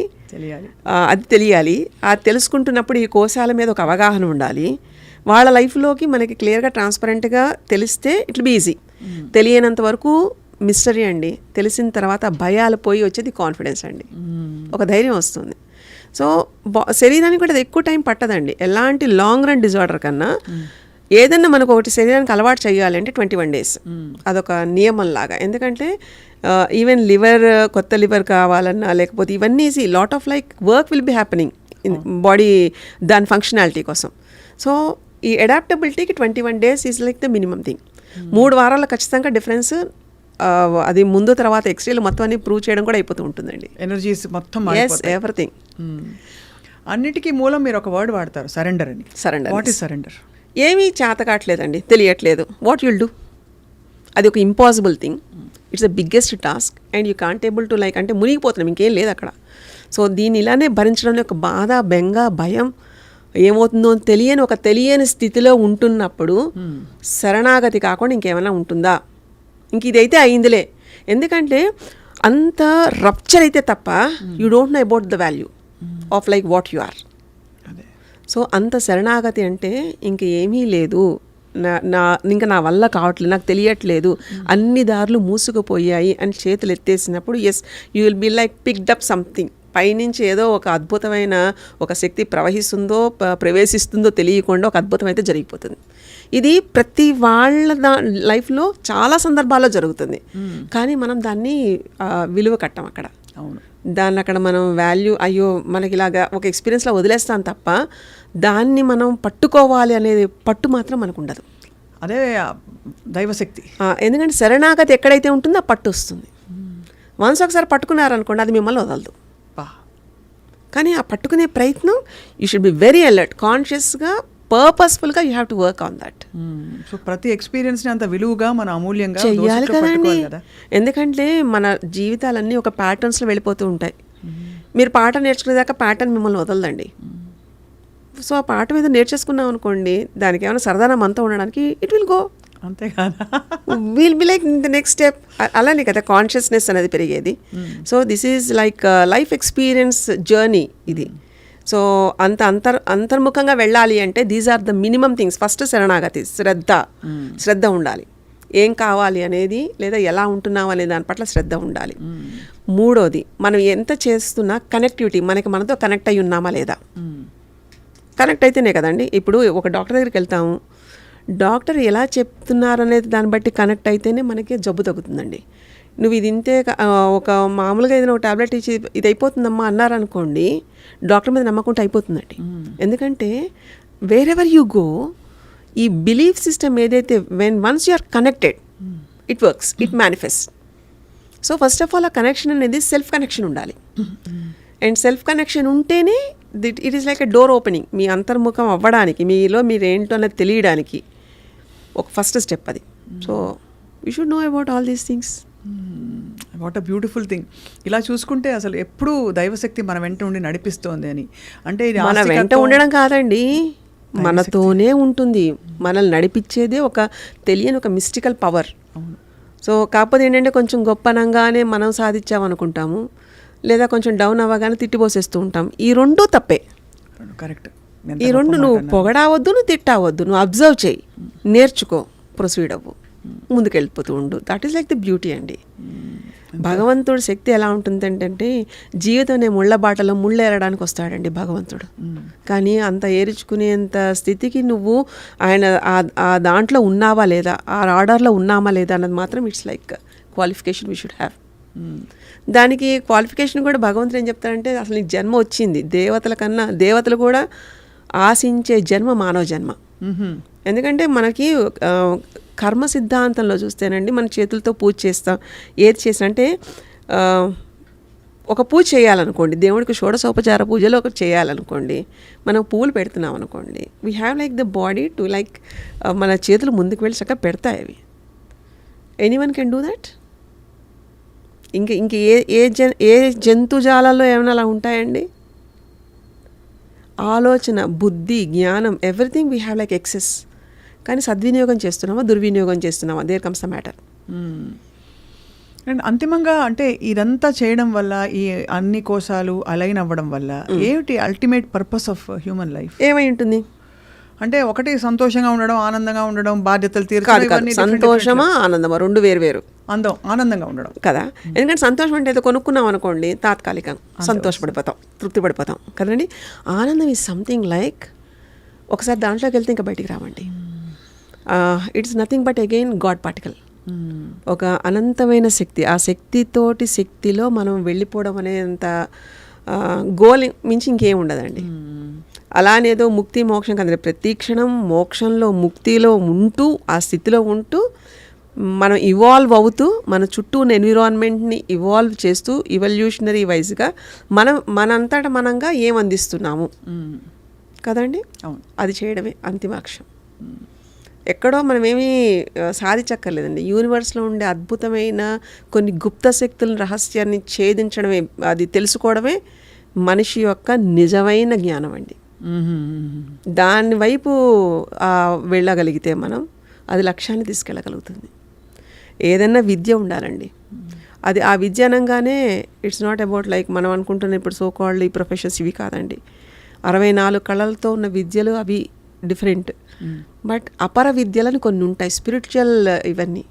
అది తెలియాలి. అది తెలుసుకుంటున్నప్పుడు ఈ కోశాల మీద ఒక అవగాహన ఉండాలి. వాళ్ళ లైఫ్లోకి మనకి క్లియర్గా ట్రాన్స్పరెంట్గా తెలిస్తే ఇట్ విల్ బీ ఈజీ. తెలియనంత వరకు మిస్టరీ అండి. తెలిసిన తర్వాత భయాలు పోయి వచ్చేది కాన్ఫిడెన్స్ అండి, ఒక ధైర్యం వస్తుంది. సో శరీరానికి కూడా ఎక్కువ టైం పట్టదండి. ఎలాంటి లాంగ్ రన్ డిజార్డర్ కన్నా ఏదన్నా మనకు ఒకటి శరీరానికి అలవాటు చేయాలి అంటే 21 days అదొక నియమం లాగా. ఎందుకంటే ఈవెన్ కొత్త లివర్ కావాలన్నా లేకపోతే ఇవన్నీ lot of like work will be happening in body దాని ఫంక్షనాలిటీ కోసం. సో ఈ అడాప్టబిలిటీకి 21 days is like the minimum thing. 3 వారాల్లో ఖచ్చితంగా డిఫరెన్స్ అది ముందు తర్వాత ఎక్స్రేలు మొత్తం అన్ని ప్రూవ్ చేయడం కూడా అయిపోతూ ఉంటుందండి. ఎనర్జీస్ మొత్తం ఎవ్రీథింగ్. అన్నిటికీ మూలం మీరు ఒక వర్డ్ వాడతారు, సరెండర్ అని. What is surrender? ఏమీ చేత కావట్లేదండి, తెలియట్లేదు, వాట్ యుల్ డూ. అది ఒక impossible thing, it's the biggest task and you can't able to like అంటే మునిగిపోతున్నాం, ఇంకేం లేదు అక్కడ. సో దీన్ని ఇలానే భరించడంలో ఒక బాధ, బెంగ, భయం, ఏమవుతుందో తెలియని స్థితిలో ఉంటున్నప్పుడు శరణాగతి కాకుండా ఇంకేమైనా ఉంటుందా? ఇంక ఇదైతే అయిందిలే. ఎందుకంటే అంత రప్చర్ అయితే తప్ప you don't know about the value of like what you are. So అంత శరణాగతి అంటే ఇంక ఏమీ లేదు, ఇంకా నా వల్ల కావట్లేదు, నాకు తెలియట్లేదు, అన్ని దారులు మూసుకుపోయాయి అని చేతులు ఎత్తేసినప్పుడు as you will be like picked up something. పైనుంచి ఏదో ఒక అద్భుతమైన ఒక శక్తి ప్రవేశిస్తుందో తెలియకుండా ఒక అద్భుతం అయితే జరిగిపోతుంది. ఇది ప్రతి వాళ్ళ లైఫ్లో చాలా సందర్భాల్లో జరుగుతుంది. కానీ మనం దాన్ని విలువ కట్టం అక్కడ. దాన్ని అక్కడ మనం వాల్యూ అయ్యో మనకి ఇలాగా ఒక ఎక్స్పీరియన్స్లో వదిలేస్తాం తప్ప దాన్ని మనం పట్టుకోవాలి అనేది పట్టు మాత్రం మనకు ఉండదు. అదే దైవశక్తి. ఎందుకంటే శరణాగతి ఎక్కడైతే ఉంటుందో ఆ పట్టు వస్తుంది. వన్స్ ఒకసారి పట్టుకున్నారనుకోండి అది మిమ్మల్ని వదలదు. కానీ ఆ పట్టుకునే ప్రయత్నం you should be very alert, కాన్షియస్గా, పర్పస్ఫుల్గా you have to work on that. So ప్రతి ఎక్స్పీరియన్స్ని అంత విలువగా మన అమూల్యంగా చెయ్యాలి కదండి. ఎందుకంటే మన జీవితాలన్నీ ఒక ప్యాటర్న్స్లో వెళ్ళిపోతూ ఉంటాయి. మీరు పాట నేర్చుకునేదాకా ప్యాటర్న్ మిమ్మల్ని వదలదండి. సో ఆ పాట మీద నేర్చేసుకున్నాం అనుకోండి, దానికి ఏమైనా సరదాన మనతో ఉండడానికి ఇట్ విల్ గో. అంతేకాదా will be like the next step. అలానే కదా కాన్షియస్నెస్ అనేది పెరిగేది. So this is like life experience journey ఇది. సో అంతర్ముఖంగా వెళ్ళాలి అంటే these are the minimum things. First శరణాగతి, శ్రద్ధ ఉండాలి. ఏం కావాలి అనేది లేదా ఎలా ఉంటున్నాం అనే దాని పట్ల శ్రద్ధ ఉండాలి. మూడోది మనం ఎంత చేస్తున్నా కనెక్టివిటీ, మనతో కనెక్ట్ అయి ఉన్నామా లేదా. కనెక్ట్ అయితేనే కదండి. ఇప్పుడు ఒక డాక్టర్ దగ్గరికి వెళ్తాము, డాక్టర్ ఎలా చెప్తున్నారనేది దాన్ని బట్టి కనెక్ట్ అయితేనే మనకి జబ్బు తగ్గుతుందండి. నువ్వు ఇది ఇంతే ఒక మామూలుగా ఏదైనా ఒక టాబ్లెట్ ఇచ్చి ఇది అయిపోతుందమ్మా అన్నారనుకోండి, డాక్టర్ మీద నమ్మకుంటే అయిపోతుందండి. ఎందుకంటే వేరెవర్ యూ గో, ఈ బిలీఫ్ సిస్టమ్ ఏదైతే once you are connected it works, it manifest. So first of all ఆ కనెక్షన్ అనేది సెల్ఫ్ కనెక్షన్ ఉండాలి. అండ్ సెల్ఫ్ కనెక్షన్ ఉంటేనే it is like a door opening. మీ అంతర్ముఖం అవ్వడానికి, మీలో మీరేంటో అనేది తెలియడానికి ఒక ఫస్ట్ స్టెప్ అది. So you should know about all these things. What a beautiful thing. ఇలా చూసుకుంటే అసలు ఎప్పుడూ దైవశక్తి మన వెంట ఉండి నడిపిస్తోంది అని. అంటే ఇది మన వెంట ఉండడం కాదండి, మనతోనే ఉంటుంది. మనల్ని నడిపించేదే ఒక తెలియని ఒక మిస్టికల్ పవర్. సో కాకపోతే ఏంటంటే కొంచెం గొప్పనంగానే మనం సాధించామనుకుంటాము, లేదా కొంచెం డౌన్ అవ్వగానే తిట్టిపోసేస్తూ ఉంటాం. ఈ రెండూ తప్పే. కరెక్ట్. ఈ రెండు నువ్వు పొగడావద్దు, నువ్వు తిట్టావద్దు, నువ్వు అబ్జర్వ్ చేయి, నేర్చుకో, ప్రొసీడ్ అవ్వు, ముందుకెళ్ళిపోతూ ఉండు. That is like the beauty అండి. భగవంతుడి శక్తి ఎలా ఉంటుంది అంటే జీవితం అనే ముళ్ళ బాటలో ముళ్ళు ఏరడానికి వస్తాడండి భగవంతుడు. కానీ అంత ఏరుచుకునేంత స్థితికి నువ్వు ఆయన ఆ దాంట్లో ఉన్నావా లేదా, ఆ ఆర్డర్లో ఉన్నామా లేదా అన్నది మాత్రం it's like qualification we should have. దానికి క్వాలిఫికేషన్ కూడా భగవంతుడు ఏం చెప్తాడంటే అసలు నీకు జన్మ వచ్చింది, దేవతల కన్నా దేవతలు కూడా ఆశించే జన్మ మానవ జన్మ. ఎందుకంటే మనకి కర్మ సిద్ధాంతంలో చూస్తేనండి మన చేతులతో పూజ చేస్తాం. ఏది చేసినా అంటే ఒక పూజ చేయాలనుకోండి, దేవుడికి షోడశోపచార పూజలో ఒకటి చేయాలనుకోండి, మనం పూలు పెడుతున్నాం అనుకోండి, we have like the body to like మన చేతులు ముందుకు వెళ్ళి చక్కగా పెడతాయి అవి. Anyone can do that. ఇంక ఏ జంతుజాలాల్లో ఏమైనా అలా ఉంటాయండి? ఆలోచన, బుద్ధి, జ్ఞానం, everything we have like excess. కానీ సద్వినియోగం చేస్తున్నామా, దుర్వినియోగం చేస్తున్నామా, there comes the matter. And అంతిమంగా అంటే ఇదంతా చేయడం వల్ల, ఈ అన్ని కోశాలు అలైన్ అవ్వడం వల్ల ఏమిటి ultimate purpose of human life? ఏమై ఉంటుంది అంటే ఒకటి సంతోషంగా ఉండడం, ఆనందంగా ఉండడం, బాధ్యతలు తీర్చడం. సంతోషమా ఆనందమా రెండు వేరు. ఆనందంగా ఉండడం కదా. ఎందుకంటే సంతోషం అంటే ఏదో కొనుక్కున్నాం అనుకోండి, తాత్కాలికం సంతోషపడిపోతాం, తృప్తి పడిపోతాం కదండి. ఆనందం ఈజ్ సంథింగ్ లైక్ ఒకసారి దాంట్లోకి వెళ్తే ఇంకా బయటికి రావండి. It's nothing but again God particle. ఒక అనంతమైన శక్తి. ఆ శక్తితోటి శక్తిలో మనం వెళ్ళిపోవడం అనేంత గోల్ మించి ఇంకేం ఉండదండి. అలానేదో ముక్తి మోక్షం కదండి. ప్రతి క్షణం మోక్షంలో, ముక్తిలో ఉంటూ, ఆ స్థితిలో ఉంటూ మనం ఇవాల్వ్ అవుతూ, మన చుట్టూ ఉన్న ఎన్విరాన్మెంట్ని ఇవాల్వ్ చేస్తూ, ఇవల్యూషనరీ వైజ్గా మనంతట మనంగా ఏం అందిస్తున్నాము కదండి. అది చేయడమే అంతిమ లక్ష్యం. ఎక్కడో మనమేమీ సాధించక్కర్లేదండి. యూనివర్స్లో ఉండే అద్భుతమైన కొన్ని గుప్త శక్తుల రహస్యాన్ని ఛేదించడమే, అది తెలుసుకోవడమే మనిషి యొక్క నిజమైన జ్ఞానం అండి. దాని వైపు వెళ్ళగలిగితే మనం అది లక్ష్యాన్ని తీసుకెళ్ళగలుగుతుంది. ఏదైనా విద్య ఉండాలండి. అది ఆ విద్య అనగానే ఇట్స్ నాట్ అబౌట్ లైక్ మనం అనుకుంటున్న ఇప్పుడు సో కాల్డ్ ఈ ప్రొఫెషన్స్ ఇవి కాదండి. 64 కళలతో ఉన్న విద్యలు అవి డిఫరెంట్. బట్ అపర విద్యలని కొన్ని ఉంటాయి, స్పిరిచువల్ ఇవన్నీ.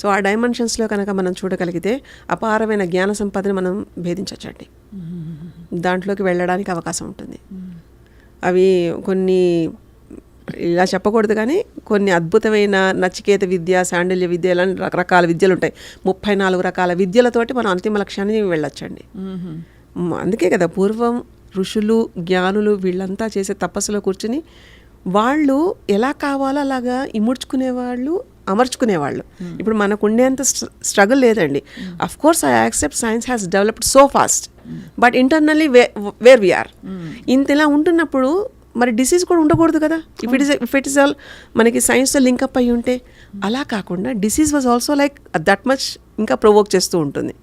సో ఆ డైమెన్షన్స్లో కనుక మనం చూడగలిగితే అపారమైన జ్ఞాన సంపదని మనం భేదించవచ్చండి. దాంట్లోకి వెళ్ళడానికి అవకాశం ఉంటుంది. అవి కొన్ని ఇలా చెప్పకూడదు కానీ కొన్ని అద్భుతమైన నచికేత విద్య, శాండిల్య విద్య, ఇలా రకరకాల విద్యలు ఉంటాయి. 34 రకాల విద్యలతోటి మనం అంతిమ లక్ష్యాన్ని వెళ్ళొచ్చండి. అందుకే కదా పూర్వం ఋషులు, జ్ఞానులు వీళ్ళంతా చేసే తపస్సులో కూర్చుని వాళ్ళు ఎలా కావాలో అలాగా ఇముడ్చుకునేవాళ్ళు, అమర్చుకునేవాళ్ళు. ఇప్పుడు మనకు ఉండేంత స్ట్రగుల్ లేదండి. Of course I accept science has developed so fast, but internally where we are. ఇంత ఇలా ఉంటున్నప్పుడు మరి డిసీజ్ కూడా ఉండకూడదు కదా. ఇఫ్ ఇట్ ఇస్ ఆల్ మనకి సైన్స్తో లింకప్ అయ్యి ఉంటే, అలా కాకుండా disease was also like that much ఇంకా ప్రొవోక్ చేస్తూ ఉంటుంది.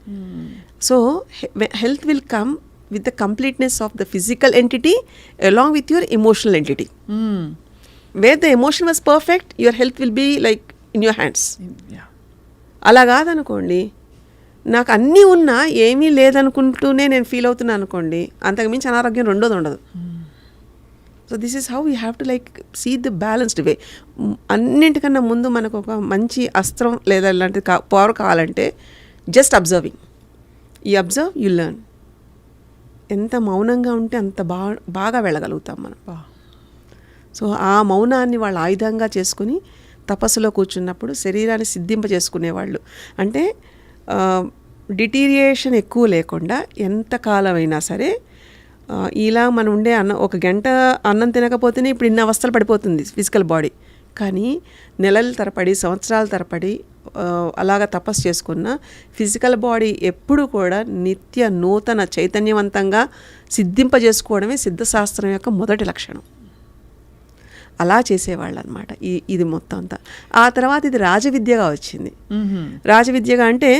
So health will come with the completeness of the physical entity along with your emotional entity. Where the emotion was perfect, your health will be like in your hands. అలా కాదనుకోండి, నాకు అన్నీ ఉన్నా ఏమీ లేదనుకుంటూనే నేను feel అవుతున్నాను అనుకోండి, అంతకుమించి అనారోగ్యం రెండోది ఉండదు. So this is how you have to like see the balanced way. అన్నింటికన్నా ముందు మనకు ఒక మంచి అస్త్రం లేదా ఇలాంటి పవర్ కావాలంటే జస్ట్ అబ్జర్వింగ్. ఈ అబ్జర్వ్ యు లెర్న్. ఎంత మౌనంగా ఉంటే అంత బాగా వెళ్ళగలుగుతాం మనం. సో ఆ మౌనాన్ని వాళ్ళు ఆయుధంగా చేసుకుని తపస్సులో కూర్చున్నప్పుడు శరీరాన్ని సిద్ధింపజేసుకునేవాళ్ళు. అంటే డిటీరియేషన్ ఎక్కువ లేకుండా ఎంతకాలమైనా సరే, ఇలా మనం ఉండే ఒక గంట అన్నం తినకపోతేనే ఇప్పుడు ఇన్ని అవస్థలు పడిపోతుంది ఫిజికల్ బాడీ. కానీ నెలల తరబడి, సంవత్సరాల తరబడి అలాగా తపస్సు చేసుకున్న ఫిజికల్ బాడీ ఎప్పుడు కూడా నిత్య నూతన చైతన్యవంతంగా సిద్ధింపజేసుకోవడమే సిద్ధశాస్త్రం యొక్క మొదటి లక్షణం. అలా చేసేవాళ్ళు అనమాట. ఇది మొత్తం అంతా. ఆ తర్వాత ఇది రాజవిద్యగా వచ్చింది. రాజవిద్యగా అంటే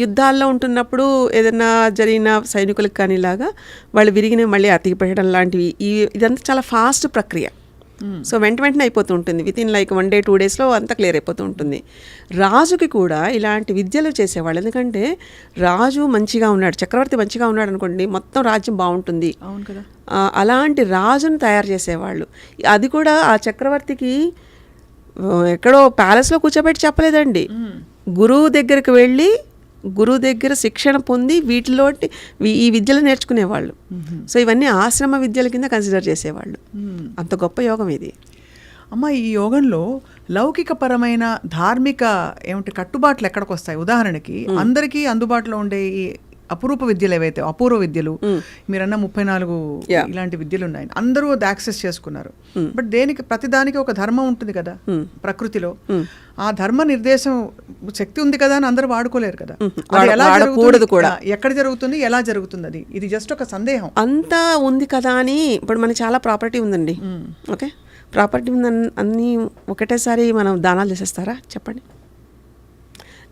యుద్ధాల్లో ఉంటున్నప్పుడు ఏదైనా జరిగిన సైనికులకు కానీ ఇలాగా వాళ్ళు విరిగిన మళ్ళీ అతికి పెట్టడం లాంటివి, ఇదంతా చాలా ఫాస్ట్ ప్రక్రియ. సో వెంటనే అయిపోతూ ఉంటుంది. వితిన్ లైక్ 1 day 2 daysలో అంతా క్లియర్ అయిపోతూ ఉంటుంది. రాజుకి కూడా ఇలాంటి విద్యలు చేసేవాళ్ళు. ఎందుకంటే రాజు మంచిగా ఉన్నాడు, చక్రవర్తి మంచిగా ఉన్నాడు అనుకోండి, మొత్తం రాజ్యం బాగుంటుంది. అవును కదా. అలాంటి రాజును తయారు చేసేవాళ్ళు. అది కూడా ఆ చక్రవర్తికి ఎక్కడో ప్యాలెస్లో కూర్చోబెట్టి చెప్పలేదండి. గురువు దగ్గరికి వెళ్ళి గురువు దగ్గర శిక్షణ పొంది వీటిలో ఈ విద్యలు నేర్చుకునేవాళ్ళు. సో ఇవన్నీ ఆశ్రమ విద్యల కింద కన్సిడర్ చేసేవాళ్ళు. అంత గొప్ప యోగం ఇది. అమ్మ, ఈ యోగంలో లౌకికపరమైన ధార్మిక కట్టుబాట్లు ఎక్కడికి వస్తాయి? ఉదాహరణకి అందరికీ అందుబాటులో ఉండే ఈ అపురూప విద్యలు ఏవైతే అపూర్వ విద్యలు మీరన్న 34 ఇలాంటి విద్యలు ఉన్నాయి, అందరూ అది యాక్సెస్ చేసుకున్నారు. బట్ ప్రతిదానికి ఒక ధర్మం ఉంటుంది కదా ప్రకృతిలో. ఆ ధర్మ నిర్దేశం శక్తి ఉంది కదా అని అందరూ వాడుకోలేరు కదా. అది ఎలా జరుగుతుంది, ఎక్కడ జరుగుతుంది, ఎలా జరుగుతుంది? ఇది జస్ట్ ఒక సందేహం. అంతా ఉంది కదా అని. ఇప్పుడు మనకి చాలా ప్రాపర్టీ ఉందండి. ఓకే, ప్రాపర్టీ ఉందని అన్నీ ఒకటేసారి మనం దానాలు చేసేస్తారా చెప్పండి?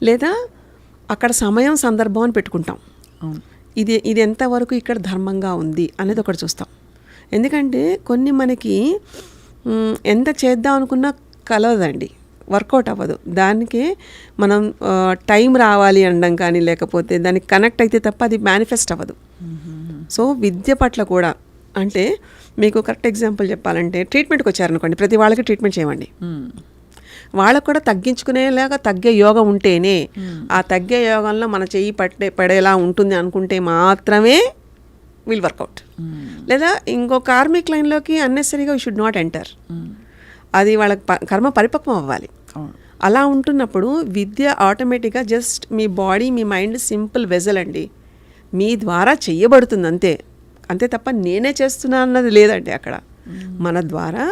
లేదా అక్కడ సమయం సందర్భం అని పెట్టుకుంటాం. ఇది ఎంతవరకు ఇక్కడ ధర్మంగా ఉంది అనేది ఒకటి చూస్తాం. ఎందుకంటే కొన్ని మనకి ఎంత చేద్దాం అనుకున్నా కలవదండి, వర్కౌట్ అవ్వదు. దానికి మనం టైం రావాలి అనడం కానీ, లేకపోతే దానికి కనెక్ట్ అయితే తప్ప అది మేనిఫెస్ట్ అవ్వదు. సో విద్య పట్ల కూడా అంటే మీకు కరెక్ట్ ఎగ్జాంపుల్ చెప్పాలంటే, ట్రీట్మెంట్కి వచ్చారనుకోండి, ప్రతి వాళ్ళకి ట్రీట్మెంట్ చేయమండి. వాళ్ళకు కూడా తగ్గించుకునేలాగా తగ్గే యోగం ఉంటేనే, ఆ తగ్గే యోగంలో మన చెయ్యి పడేలా ఉంటుంది అనుకుంటే మాత్రమే విల్ వర్కౌట్. లేదా ఇంకో కార్మిక్ లైన్లోకి అన్నెసరీగా వీ షుడ్ నాట్ ఎంటర్. అది వాళ్ళకి కర్మ పరిపక్వం అవ్వాలి. అలా ఉంటున్నప్పుడు విద్య ఆటోమేటిక్గా జస్ట్ మీ బాడీ మీ మైండ్ సింపుల్ వెజల్ అండి, మీ ద్వారా చెయ్యబడుతుంది అంతే తప్ప నేనే చేస్తున్నా అన్నది లేదండి. అక్కడ మన ద్వారా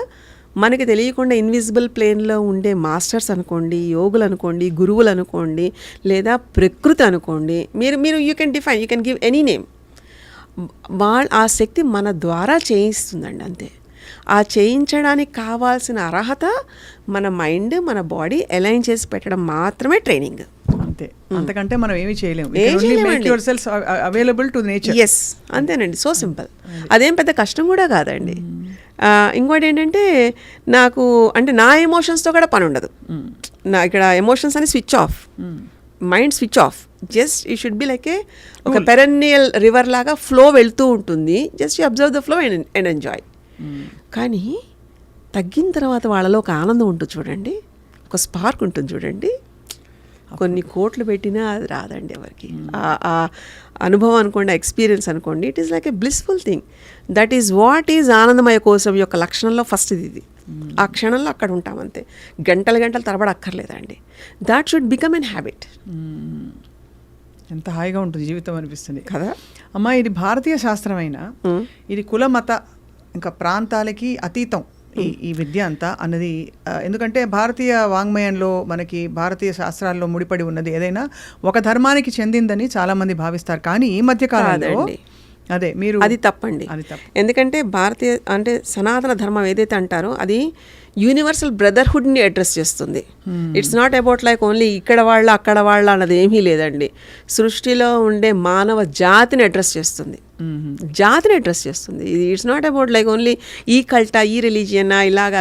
మనకి తెలియకుండా ఇన్విజిబుల్ ప్లేన్లో ఉండే మాస్టర్స్ అనుకోండి, యోగులు అనుకోండి, గురువులు అనుకోండి, లేదా ప్రకృతి అనుకోండి, మీరు you can define, you can give any name. ఆ శక్తి మన ద్వారా చేయిస్తుందండి అంతే. ఆ చేయించడానికి కావాల్సిన అర్హత మన మైండ్ మన బాడీ అలైన్ చేసి పెట్టడం మాత్రమే ట్రైనింగ్. అంతే, అంతకంటే మనం ఏమీ చేయలేము. Available to nature. ఎస్, అంతేనండి. So simple. అదేం పెద్ద కష్టం కూడా కాదండి. ఇంకోటి ఏంటంటే నాకు అంటే నా ఎమోషన్స్తో కూడా పని ఉండదు. నా ఇక్కడ ఎమోషన్స్ అని switch off, mind switch off. Just you should be like ఒక పెరన్నియల్ రివర్ లాగా ఫ్లో వెళ్తూ ఉంటుంది. Just you observe the flow and enjoy. కానీ తగ్గిన తర్వాత వాళ్ళలో ఒక ఆనందం ఉంటుంది చూడండి, ఒక స్పార్క్ ఉంటుంది చూడండి. కొన్ని కోట్లు పెట్టినా అది రాదండి ఎవరికి. ఆ అనుభవం అనుకోండి, ఎక్స్పీరియన్స్ అనుకోండి, it is like a blissful thing. That is what is ఆనందమయ కోసం యొక్క లక్షణంలో ఫస్ట్ ఇది. ఆ క్షణంలో అక్కడ ఉంటాం అంతే, గంటల తరబడి అక్కర్లేదండి. That should become an habit. ఎంత హాయిగా ఉంటుంది జీవితం అనిపిస్తుంది కదా అమ్మా. ఇది భారతీయ శాస్త్రమైన, ఇది కుల మత ఇంకా ప్రాంతాలకి అతీతం ఈ విద్య అంతా అన్నది. ఎందుకంటే భారతీయ వాంగ్మయంలో మనకి భారతీయ శాస్త్రాల్లో ముడిపడి ఉన్నది ఏదైనా ఒక ధర్మానికి చెందిందని చాలా మంది భావిస్తారు. కానీ ఈ మధ్య కాలంలో అది తప్పండి. ఎందుకంటే భారతీయ అంటే సనాతన ధర్మం ఏదైతే అంటారో అది యూనివర్సల్ బ్రదర్హుడ్ని అడ్రస్ చేస్తుంది. It's not about like only ఇక్కడ వాళ్ళ అక్కడ వాళ్ళ అన్నది ఏమీ లేదండి. సృష్టిలో ఉండే మానవ జాతిని అడ్రస్ చేస్తుంది. ఇది it's not about like only ఈ కల్టా, ఈ రిలీజియన్ ఇలాగా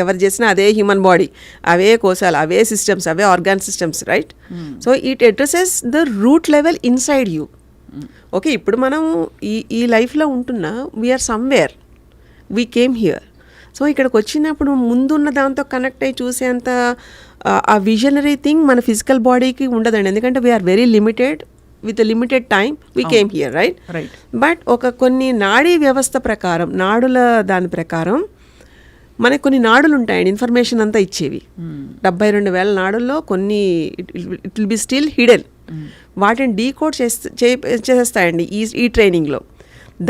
ఎవరు చేసినా అదే హ్యూమన్ బాడీ, అవే కోశాలు, అవే సిస్టమ్స్, అవే organ systems, right? So it addresses the root level inside you. Okay, ఇప్పుడు మనం ఈ లైఫ్లో ఉంటున్నా, we are somewhere, we came here. So ఇక్కడికి వచ్చినప్పుడు ముందున్న దాంతో కనెక్ట్ అయ్యి చూసేంత ఆ విజనరీ థింగ్ మన ఫిజికల్ బాడీకి ఉండదండి. ఎందుకంటే we are very limited with limited time we came here, right? But కొన్ని నాడీ వ్యవస్థ ప్రకారం, నాడుల దాని ప్రకారం మనకి కొన్ని నాడులు ఉంటాయండి ఇన్ఫర్మేషన్ అంతా ఇచ్చేవి. 72,000 నాడుల్లో కొన్ని it will B still hidden. వాటిని డీకోడ్ చేసేస్తాయండి ఈ ట్రైనింగ్లో.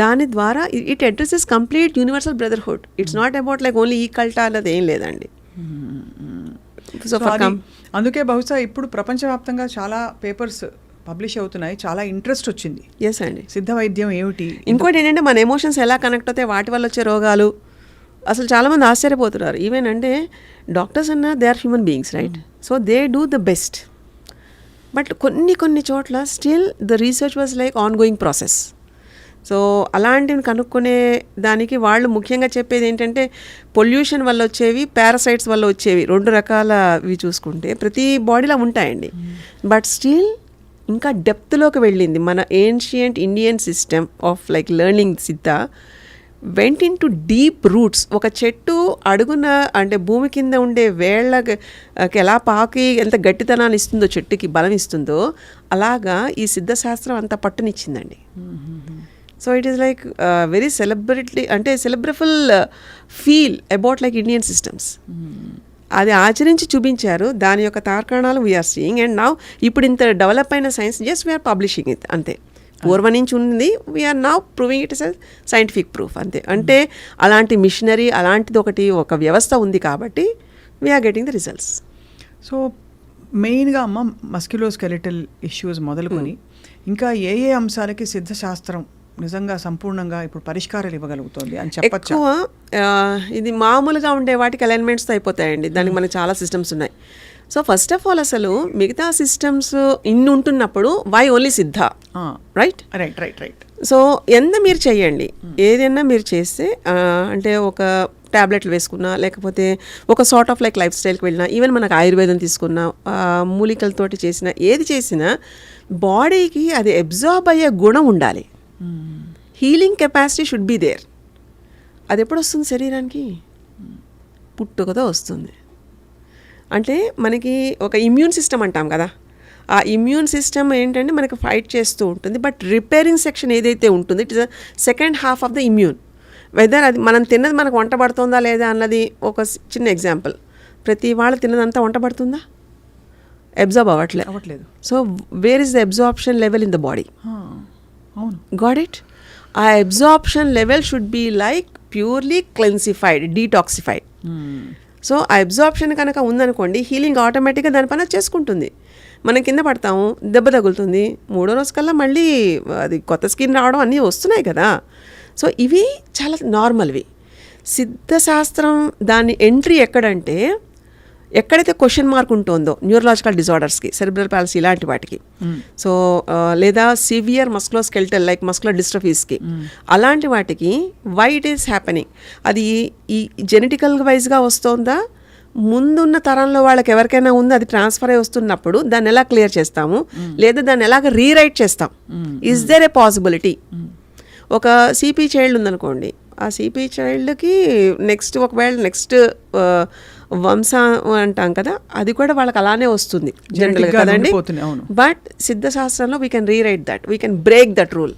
దాని ద్వారా it addresses complete universal brotherhood. It's not about like only ఈ కల్టా అన్నది ఏం లేదండి. సో అందుకే బహుశా ఇప్పుడు ప్రపంచవ్యాప్తంగా చాలా పేపర్స్ పబ్లిష్ అవుతున్నాయి, చాలా ఇంట్రెస్ట్ వచ్చింది. ఎస్ అండి. సిద్ధ వైద్యం ఏమిటి? ఇంకోటి ఏంటంటే మన ఎమోషన్స్ ఎలా కనెక్ట్ అవుతాయి, వాటి వల్ల వచ్చే రోగాలు, అసలు చాలామంది ఆశ్చర్యపోతున్నారు. ఈవెన్ అంటే డాక్టర్స్ అన్నా they are human beings, right? So they do the best. But కొన్ని చోట్ల still the research was like ongoing process. So అలాంటివి కనుక్కునే దానికి వాళ్ళు ముఖ్యంగా చెప్పేది ఏంటంటే పొల్యూషన్ వల్ల వచ్చేవి, పారాసైట్స్ వల్ల వచ్చేవి 2 రకాలవి చూసుకుంటే ప్రతి బాడీలో ఉంటాయండి. బట్ స్టిల్ ఇంకా డెప్త్లోకి వెళ్ళింది మన ancient Indian system of like learning Siddha went into deep roots. ఒక చెట్టు అడుగున అంటే భూమి కింద ఉండే వేళ్ళకి ఎలా పాకి ఎంత గట్టితనాన్ని ఇస్తుందో, చెట్టుకి బలం ఇస్తుందో, అలాగా ఈ సిద్ధశాస్త్రం అంత పట్టునిచ్చిందండి. So it is like very సెలబ్రఫుల్ feel about like Indian systems. అది ఆచరించి చూపించారు. దాని యొక్క తార్కాణాలు వీఆర్ సీయింగ్. అండ్ నౌ ఇప్పుడు ఇంత డెవలప్ అయిన science just we are publishing it, అంతే. పూర్వం నుంచి ఉంది, we are now proving it is scientific proof, అంతే. అంటే అలాంటి మిషనరీ అలాంటిది ఒక వ్యవస్థ ఉంది కాబట్టి we are getting the results. So మెయిన్గా అమ్మ మస్క్యులోస్కెలిటల్ ఇష్యూస్ మొదలుకొని ఇంకా ఏ అంశాలకి సిద్ధశాస్త్రం నిజంగా సంపూర్ణంగా ఇప్పుడు పరిష్కారాలు ఇవ్వగలుగుతుంది అని చెప్పచ్చు? ఎక్కువ ఇది మామూలుగా ఉండే వాటికి అలైన్మెంట్స్తో అయిపోతాయండి. దానికి మనకి చాలా సిస్టమ్స్ ఉన్నాయి. సో ఫస్ట్ ఆఫ్ ఆల్ అసలు మిగతా సిస్టమ్స్ ఇన్ని ఉంటున్నప్పుడు వై ఓన్లీ సిద్ధ, రైట్? రైట్. సో ఎంత మీరు చెయ్యండి, ఏదైనా మీరు చేస్తే అంటే ఒక ట్యాబ్లెట్లు వేసుకున్నా, లేకపోతే ఒక సార్ట్ ఆఫ్ లైక్ లైఫ్ స్టైల్కి వెళ్ళినా, ఈవెన్ మనకు ఆయుర్వేదం తీసుకున్నా, మూలికలతోటి చేసినా, ఏది చేసినా బాడీకి అది అబ్జార్బ్ అయ్యే గుణం ఉండాలి. Healing capacity should be there. అది ఎప్పుడు వస్తుంది శరీరానికి? పుట్టుకతో వస్తుంది. అంటే మనకి ఒక ఇమ్యూన్ సిస్టమ్ అంటాం కదా, ఆ ఇమ్యూన్ సిస్టమ్ ఏంటంటే మనకి ఫైట్ చేస్తూ ఉంటుంది. బట్ రిపేరింగ్ సెక్షన్ ఏదైతే ఉంటుందో it is the second half of the immune. Whether అది మనం తిన్నది మనకు వంట పడుతుందా లేదా అన్నది ఒక చిన్న ఎగ్జాంపుల్. ప్రతి వాళ్ళు తిన్నదంతా వంట పడుతుందా? అబ్జార్బ్ అవ్వట్లేదు. So where is the absorption level in the body? Got it? ఆ absorption level should be like purely క్లెన్సిఫైడ్, డీటాక్సిఫైడ్. సో ఆ అబ్జార్ప్షన్ కనుక ఉందనుకోండి, హీలింగ్ ఆటోమేటిక్గా దాని పని చేసుకుంటుంది. మనం కింద పడతాము, దెబ్బ తగులుతుంది, 3వ రోజు కల్లా మళ్ళీ అది కొత్త స్కిన్ రావడం అన్నీ వస్తున్నాయి కదా. సో ఇవి చాలా నార్మల్వి. సిద్ధశాస్త్రం దాని ఎంట్రీ ఎక్కడంటే ఎక్కడైతే క్వశ్చన్ మార్క్ ఉంటుందో న్యూరలాజికల్ డిజార్డర్స్కి, సెరిబ్రల్ పాలసీ ఇలాంటి వాటికి, సో లేదా సివియర్ మస్కులోస్కెలిటల్ లైక్ మస్కులర్ డిస్ట్రఫీస్కి, అలాంటి వాటికి వై ఇట్ ఈస్ హ్యాపెనింగ్, అది ఈ జెనెటికల్ వైజ్గా వస్తుందా, ముందున్న తరంలో వాళ్ళకి ఎవరికైనా ఉంది అది ట్రాన్స్ఫర్ అయి వస్తున్నప్పుడు దాన్ని ఎలా క్లియర్ చేస్తాము, లేదా దాన్ని ఎలాగ రీరైట్ చేస్తాం? Is there a possibility? ఒక సిపి చైల్డ్ ఉందనుకోండి, ఆ సిపి చైల్డ్కి నెక్స్ట్ వంశ అంటాం కదా, అది కూడా వాళ్ళకి అలానే వస్తుంది జనరల్గా కదండి. బట్ సిద్ధశాస్త్రంలో we can rewrite that, we can break that rule,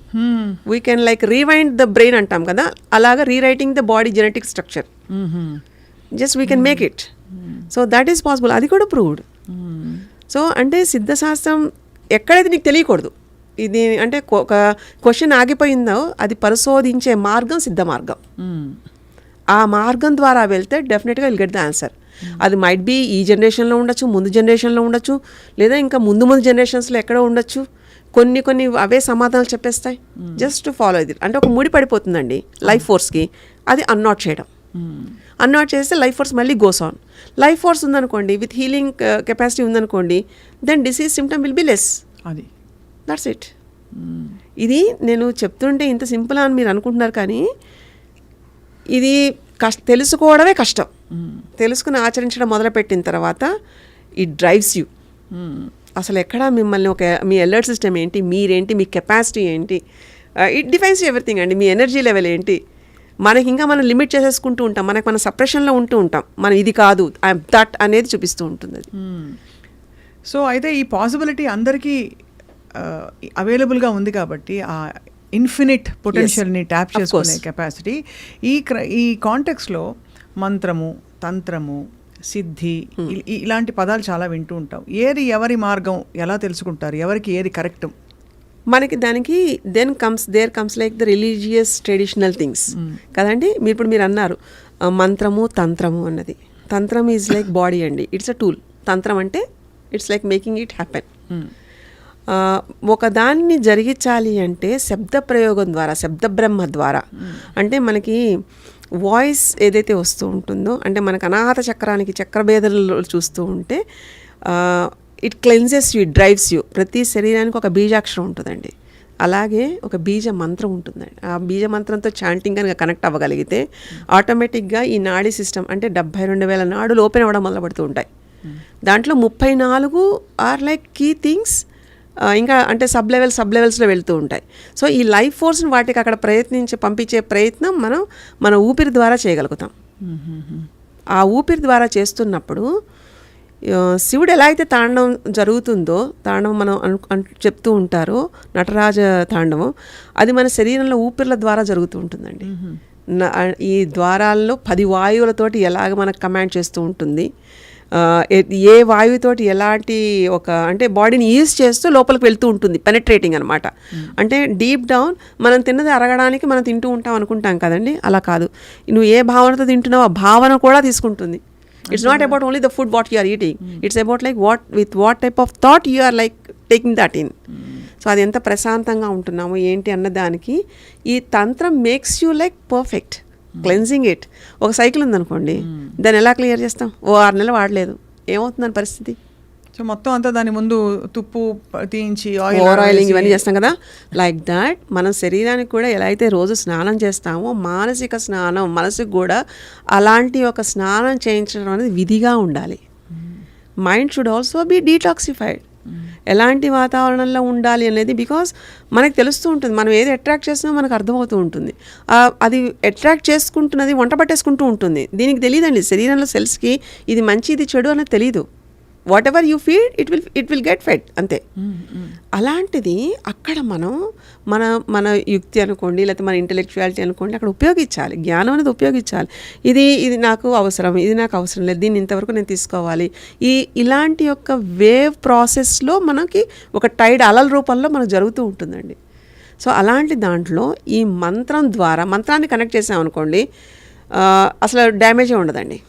we can like rewind the brain అంటాం కదా, అలాగా rewriting the body genetic structure, just we can make it. So that is possible, అది కూడా ప్రూవ్డ్. సో అంటే సిద్ధశాస్త్రం ఎక్కడైతే నీకు తెలియకూడదు, ఇది అంటే ఒక క్వశ్చన్ ఆగిపోయిందో అది పరిశోధించే మార్గం సిద్ధ మార్గం. ఆ మార్గం ద్వారా వెళ్తే డెఫినెట్గా విల్ గెట్ ద ఆన్సర్. అది మైట్ బీ ఈ జనరేషన్లో ఉండొచ్చు, ముందు జనరేషన్లో ఉండొచ్చు, లేదా ఇంకా ముందు జనరేషన్స్లో ఎక్కడో ఉండొచ్చు. కొన్ని అవే సమాధానాలు చెప్పేస్తాయి. జస్ట్ ఫాలో ఇది. అంటే ఒక ముడి పడిపోతుందండి లైఫ్ ఫోర్స్కి, అది అన్నాట్ చేయడం. అన్నాట్ చేస్తే లైఫ్ ఫోర్స్ మళ్ళీ గోస్ ఆన్. లైఫ్ ఫోర్స్ ఉందనుకోండి, విత్ హీలింగ్ కెపాసిటీ ఉందనుకోండి, then disease symptom will be less. అది దట్స్ ఇట్. ఇది నేను చెప్తుంటే ఇంత సింపుల్ అని మీరు అనుకుంటున్నారు, కానీ ఇది తెలుసుకోవడమే కష్టం. తెలుసుకుని ఆచరించడం మొదలుపెట్టిన తర్వాత ఇట్ డ్రైవ్స్ యూ. అసలు ఎక్కడ మిమ్మల్ని మీ అలర్ట్ సిస్టమ్ ఏంటి, మీరేంటి, మీ కెపాసిటీ ఏంటి, ఇట్ డిఫైన్స్ ఎవ్రీథింగ్ అండి. మీ ఎనర్జీ లెవెల్ ఏంటి. మనకి ఇంకా మనం లిమిట్ చేసేసుకుంటూ ఉంటాం, మన సప్రెషన్లో ఉంటూ ఉంటాం. మనం ఇది కాదు, ఐఎమ్ దట్ అనేది చూపిస్తూ ఉంటుంది అది. సో అయితే ఈ పాసిబిలిటీ అందరికీ అవైలబుల్గా ఉంది కాబట్టి ఆ ఇన్ఫినిట్ పొటెన్షియల్ని ట్యాప్ చేసుకునే కెపాసిటీ ఈ కాంటెక్స్లో మంత్రము, తంత్రము, సిద్ధి ఇలాంటి పదాలు చాలా వింటూ ఉంటాం. ఏది ఎవరి మార్గం ఎలా తెలుసుకుంటారు, ఎవరికి ఏది కరెక్ట్? మనకి దానికి there comes like the religious traditional things కదండి. ఇప్పుడు మీరు అన్నారు మంత్రము, తంత్రము అన్నది. తంత్రం ఈజ్ లైక్ బాడీ అండి, ఇట్స్ అ టూల్. తంత్రం అంటే it's like making it happen. ఒక దాన్ని జరిగించాలి అంటే శబ్ద ప్రయోగం ద్వారా, శబ్ద బ్రహ్మ ద్వారా. అంటే మనకి వాయిస్ ఏదైతే వస్తూ ఉంటుందో, అంటే మనకు అనాహత చక్రానికి చక్రభేదాలు చూస్తూ ఉంటే it cleanses you, it drives you. ప్రతి శరీరానికి ఒక బీజాక్షరం ఉంటుందండి, అలాగే ఒక బీజ మంత్రం ఉంటుందండి. ఆ బీజ మంత్రంతో చాంటింగ్ కనుక కనెక్ట్ అవ్వగలిగితే ఆటోమేటిక్గా ఈ నాడీ సిస్టమ్ అంటే 72,000 నాడులు ఓపెన్ అవ్వడం మొదలుపడుతూ ఉంటాయి. దాంట్లో 34 ఆర్ లైక్ కీ థింగ్స్, ఇంకా అంటే సబ్ లెవెల్స్లో వెళ్తూ ఉంటాయి. సో ఈ లైఫ్ ఫోర్స్ని వాటికి అక్కడ పంపించే ప్రయత్నం మన ఊపిరి ద్వారా చేయగలుగుతాం. ఆ ఊపిరి ద్వారా చేస్తున్నప్పుడు శివుడు ఎలా అయితే తాండవం జరుగుతుందో, తాండవం మనం చెప్తూ ఉంటారో నటరాజ తాండవం, అది మన శరీరంలో ఊపిర్ల ద్వారా జరుగుతూ ఉంటుందండి. ఈ ద్వారాల్లో 10 వాయువులతోటి ఎలాగ మనకు కమాండ్ చేస్తూ ఉంటుంది, ఏ వాయువుతోటి ఎలాంటి అంటే బాడీని యూజ్ చేస్తూ లోపలికి వెళ్తూ ఉంటుంది, పెనట్రేటింగ్ అనమాట. అంటే డీప్ డౌన్ మనం తిన్నది అరగడానికి మనం తింటూ ఉంటాం అనుకుంటాం కదండి, అలా కాదు. నువ్వు ఏ భావనతో తింటున్నావు ఆ భావన కూడా తీసుకుంటుంది. It's not about only the food what you are eating. It's about like what type of thought you are like taking that in. So అది ఎంత ప్రశాంతంగా ఉంటున్నాము ఏంటి అన్న దానికి ఈ తంత్రం makes you like perfect cleansing it. ఒక సైకిల్ ఉందనుకోండి, దాన్ని ఎలా క్లియర్ చేస్తాం? 6 నెలలు వాడలేదు, ఏమవుతుందని పరిస్థితి? సో మొత్తం అంతా దాని ముందు తుప్పు తీయించి ఆయిలింగ్ ఇవన్నీ చేస్తాం కదా. లైక్ దాట్ మనం శరీరానికి కూడా ఎలా అయితే రోజు స్నానం చేస్తామో మానసిక స్నానం మనసుకు కూడా అలాంటి ఒక స్నానం చేయించడం అనేది విధిగా ఉండాలి. Mind should also be detoxified. ఎలాంటి వాతావరణంలో ఉండాలి అనేది బికాస్ మనకు తెలుస్తూ ఉంటుంది, మనం ఏది అట్రాక్ట్ చేస్తున్నామో మనకు అర్థమవుతూ ఉంటుంది. అది అట్రాక్ట్ చేసుకుంటున్నది వంట పట్టేసుకుంటూ ఉంటుంది. దీనికి తెలియదండి, శరీరంలో సెల్స్కి ఇది మంచి ఇది చెడు అనేది తెలీదు. What ever you feed it will get fed అంతే. అలాంటిది అక్కడ మనం మన యుక్తి అనుకోండి, లేకపోతే మన ఇంటెలెక్చువాలిటీ అనుకోండి, అక్కడ ఉపయోగించాలి, జ్ఞానం అనేది ఉపయోగించాలి. ఇది నాకు అవసరం, ఇది నాకు అవసరం లేదు, దీన్ని ఇంతవరకు నేను తీసుకోవాలి. ఇలాంటి యొక్క వేవ్ ప్రాసెస్లో మనకి ఒక టైడ్ అలల రూపంలో మనకు జరుగుతూ ఉంటుందండి. సో అలాంటి దాంట్లో ఈ మంత్రం ద్వారా మంత్రాన్ని కనెక్ట్ చేసామనుకోండి అసలు డ్యామేజే ఉండదండి.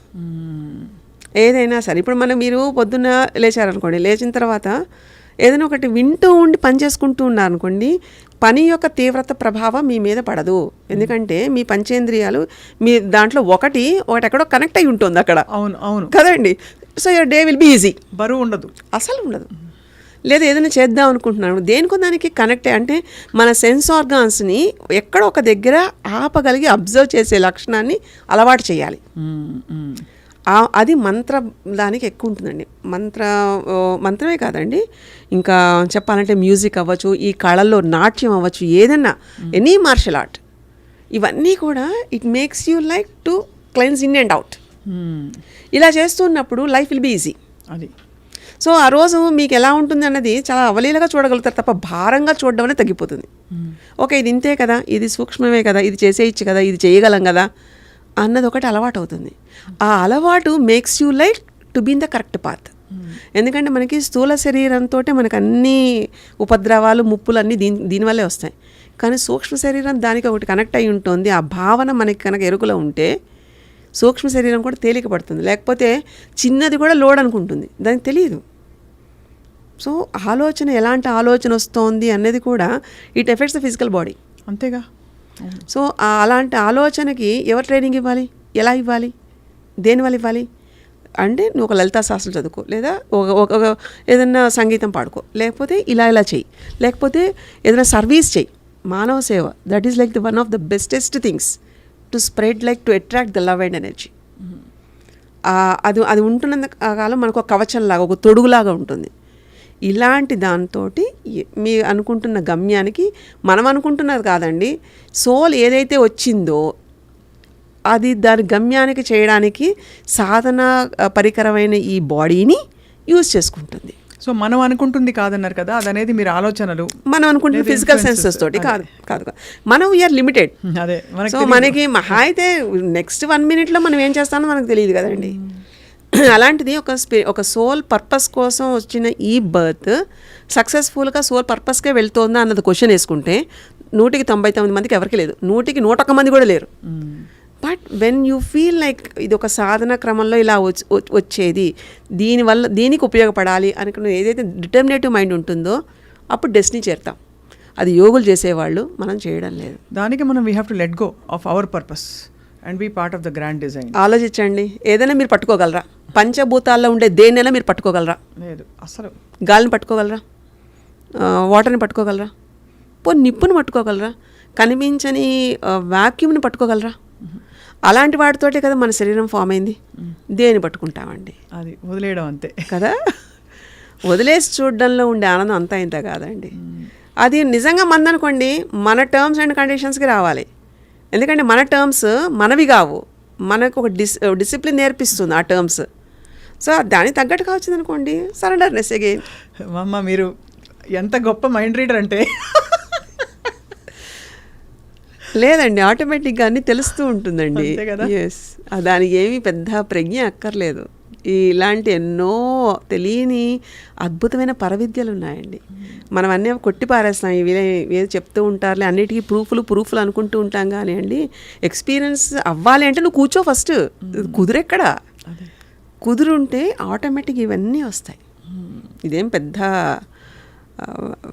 ఏదైనా సరే ఇప్పుడు మీరు పొద్దున్న లేచారనుకోండి, లేచిన తర్వాత ఏదైనా ఒకటి వింటూ ఉండి పని చేసుకుంటూ ఉన్నారనుకోండి, పని యొక్క తీవ్రత ప్రభావం మీ మీద పడదు. ఎందుకంటే మీ పంచేంద్రియాలు మీ దాంట్లో ఒకటి ఎక్కడో కనెక్ట్ అయి ఉంటుంది అక్కడ. అవును కదండి. So your day will be easy. బరువు ఉండదు, అసలు ఉండదు. లేదా ఏదైనా చేద్దాం అనుకుంటున్నాను, దేనికో దానికి కనెక్ట్ అంటే మన సెన్స్ ఆర్గాన్స్ని ఎక్కడో ఒక దగ్గర ఆపగలిగి అబ్జర్వ్ చేసే లక్షణాన్ని అలవాటు చేయాలి. అది మంత్ర దానికి ఎక్కువ ఉంటుందండి. మంత్రమే కాదండి, ఇంకా చెప్పాలంటే మ్యూజిక్ అవ్వచ్చు, ఈ కళల్లో నాట్యం అవ్వచ్చు, ఏదన్నా ఎనీ మార్షల్ ఆర్ట్, ఇవన్నీ కూడా it makes you like to cleanse in and out. ఇలా చేస్తున్నప్పుడు లైఫ్ విల్ బీ ఈజీ. అది సో ఆ రోజు మీకు ఎలా ఉంటుంది అన్నది చాలా అవలీలగా చూడగలుగుతారు తప్ప భారంగా చూడడం అనేది తగ్గిపోతుంది. ఓకే, ఇది ఇంతే కదా, ఇది సూక్ష్మమే కదా, ఇది చేసేయచ్చు కదా, ఇది చేయగలం కదా అన్నది ఒకటి అలవాటు అవుతుంది. ఆ అలవాటు makes you like to be in the correct path. ఎందుకంటే మనకి స్థూల శరీరంతో మనకు అన్ని ఉపద్రవాలు ముప్పులు అన్నీ దీనివల్లే వస్తాయి. కానీ సూక్ష్మ శరీరం దానికి ఒకటి కనెక్ట్ అయి ఉంటుంది. ఆ భావన మనకి కనుక ఎరుకలో ఉంటే సూక్ష్మ శరీరం కూడా తేలిక పడుతుంది. లేకపోతే చిన్నది కూడా లోడ్ అనుకుంటుంది, దానికి తెలియదు. సో ఆలోచన ఎలాంటి ఆలోచన వస్తోంది అనేది కూడా it effects the physical body. అంతేగా. సో అలాంటి ఆలోచనకి ఎవరు ట్రైనింగ్ ఇవ్వాలి, ఎలా ఇవ్వాలి, దేనివల్ల ఇవ్వాలి అంటే నువ్వు ఒక లలితా శాస్త్రం చదువుకో, లేదా ఒక ఏదైనా సంగీతం పాడుకో, లేకపోతే ఇలా చెయ్యి, లేకపోతే ఏదైనా సర్వీస్ చెయ్యి, మానవ సేవ. That is like the one of the bestest things to spread like to attract the love and energy. అది ఉంటున్నంత కాలం మనకు ఒక కవచంలాగా, ఒక తొడుగులాగా ఉంటుంది. ఇలాంటి దాంతో మీ అనుకుంటున్న గమ్యానికి, మనం అనుకుంటున్నది కాదండి, సోల్ ఏదైతే వచ్చిందో అది దాని గమ్యానికి చేయడానికి సాధన పరికరమైన ఈ బాడీని యూజ్ చేసుకుంటుంది. సో మనం అనుకుంటుంది కాదన్నారు కదా, అదనేది మీరు ఆలోచనలు, మనం అనుకుంటున్న ఫిజికల్ సెన్సెస్ తోటి కాదు మనం వీఆర్ లిమిటెడ్. అదే సో మనకి మహా అయితే నెక్స్ట్ 1 minute మనం ఏం చేస్తామో మనకు తెలియదు కదండి. అలాంటిది ఒక సోల్ పర్పస్ కోసం వచ్చిన ఈ బర్త్ సక్సెస్ఫుల్గా సోల్ పర్పస్కే వెళ్తోందా అన్నది క్వశ్చన్ వేసుకుంటే 199 మందికి ఎవరికి లేదు, 101 మంది కూడా లేరు. But when you feel like ఇది ఒక సాధన క్రమంలో ఇలా వచ్చేది, దీనికి ఉపయోగపడాలి అనుకున్న ఏదైతే డిటర్మినేటివ్ మైండ్ ఉంటుందో అప్పుడు డెస్టినీ చేరుతాం. అది యోగులు చేసేవాళ్ళు, మనం చేయడం లేదు. దానికి మనం we have to let go of our purpose. And be part of the grand design. ఆలోచించండి, ఏదైనా మీరు పట్టుకోగలరా? పంచభూతాల్లో ఉండే దేన్నైనా మీరు పట్టుకోగలరా? లేదు అసలు. గాలిని పట్టుకోగలరా? వాటర్ని పట్టుకోగలరా? నిప్పుని పట్టుకోగలరా? కనిపించని వాక్యూమ్ని పట్టుకోగలరా? అలాంటి వాటితోటే కదా మన శరీరం ఫామ్ అయింది. దేని పట్టుకుంటామండి? అది వదిలేయడం అంతే కదా. వదిలేసి చూడడంలో ఉండే ఆనందం అంతా ఇంత కాదండి. అది నిజంగా మందనుకోండి, మన టర్మ్స్ అండ్ కండిషన్స్కి రావాలి. ఎందుకంటే మన టర్మ్స్ మనవి కావు, మనకు ఒక డిసిప్లిన్ నేర్పిస్తుంది ఆ టర్మ్స్. సో దానికి తగ్గట్టుగా వచ్చిందనుకోండి, సరెండర్నెస్ అగైన్. అమ్మ మీరు ఎంత గొప్ప మైండ్ రీడర్ అంటే. లేదండి, ఆటోమేటిక్గా అన్నీ తెలుస్తూ ఉంటుందండి. కదా. ఎస్, దానికి ఏమీ పెద్ద ప్రజ్ఞ అక్కర్లేదు. ఇలాంటి ఎన్నో తెలియని అద్భుతమైన పరవిద్యలు ఉన్నాయండి. మనం అన్నీ కొట్టి పారేస్తాం, ఇవి ఏదో చెప్తూ ఉంటారులే, అన్నిటికీ ప్రూఫ్లు అనుకుంటూ ఉంటాం. కానీ అండి, ఎక్స్పీరియన్స్ అవ్వాలి అంటే నువ్వు కూర్చో ఫస్ట్. కుదురెక్కడా? కుదురుంటే ఆటోమేటిక్ ఇవన్నీ వస్తాయి. ఇదేం పెద్ద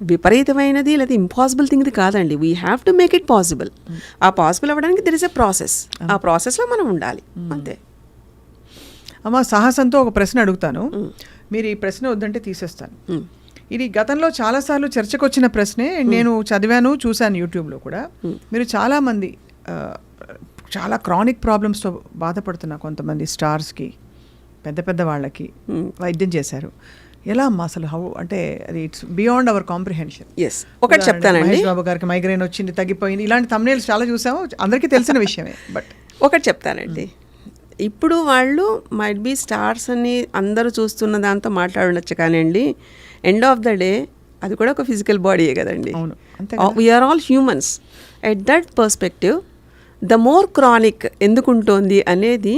విపరీతమైనది లేదా ఇంపాసిబుల్ థింగ్ది కాదండి. We have to make it possible. ఆ పాసిబుల్ అవ్వడానికి దెర్ ఇస్ ఎ ప్రాసెస్. ఆ ప్రాసెస్లో మనం ఉండాలి అంతే. అమ్మ సాహసంతో ఒక ప్రశ్న అడుగుతాను, మీరు ఈ ప్రశ్న వద్దంటే తీసేస్తాను. ఇది గతంలో చాలాసార్లు చర్చకు వచ్చిన ప్రశ్నే, నేను చదివాను, చూశాను యూట్యూబ్లో కూడా. మీరు చాలామంది చాలా క్రానిక్ ప్రాబ్లమ్స్తో బాధపడుతున్న కొంతమంది స్టార్స్కి, పెద్ద పెద్ద వాళ్ళకి వైద్యం చేశారు. ఎలా అమ్మా అసలు? హౌ అంటే అది it's beyond our comprehension. Yes, ఒకటి చెప్తానండి. మహేష్ బాబు గారికి మైగ్రేన్ వచ్చింది, తగ్గిపోయింది, ఇలాంటి thumbnails చాలా చూసాము, అందరికీ తెలిసిన విషయమే. బట్ ఒకటి చెప్తానండి, ఇప్పుడు వాళ్ళు మైట్ బీ స్టార్స్ అని అందరూ చూస్తున్న దాంతో మాట్లాడవచ్చు, కానీ అండి ఎండ్ ఆఫ్ ద డే అది కూడా ఒక ఫిజికల్ బాడీయే కదండి. అవును, అంతే. We are all humans. At that perspective the more chronic ఎందుకు ఉంటుంది అనేది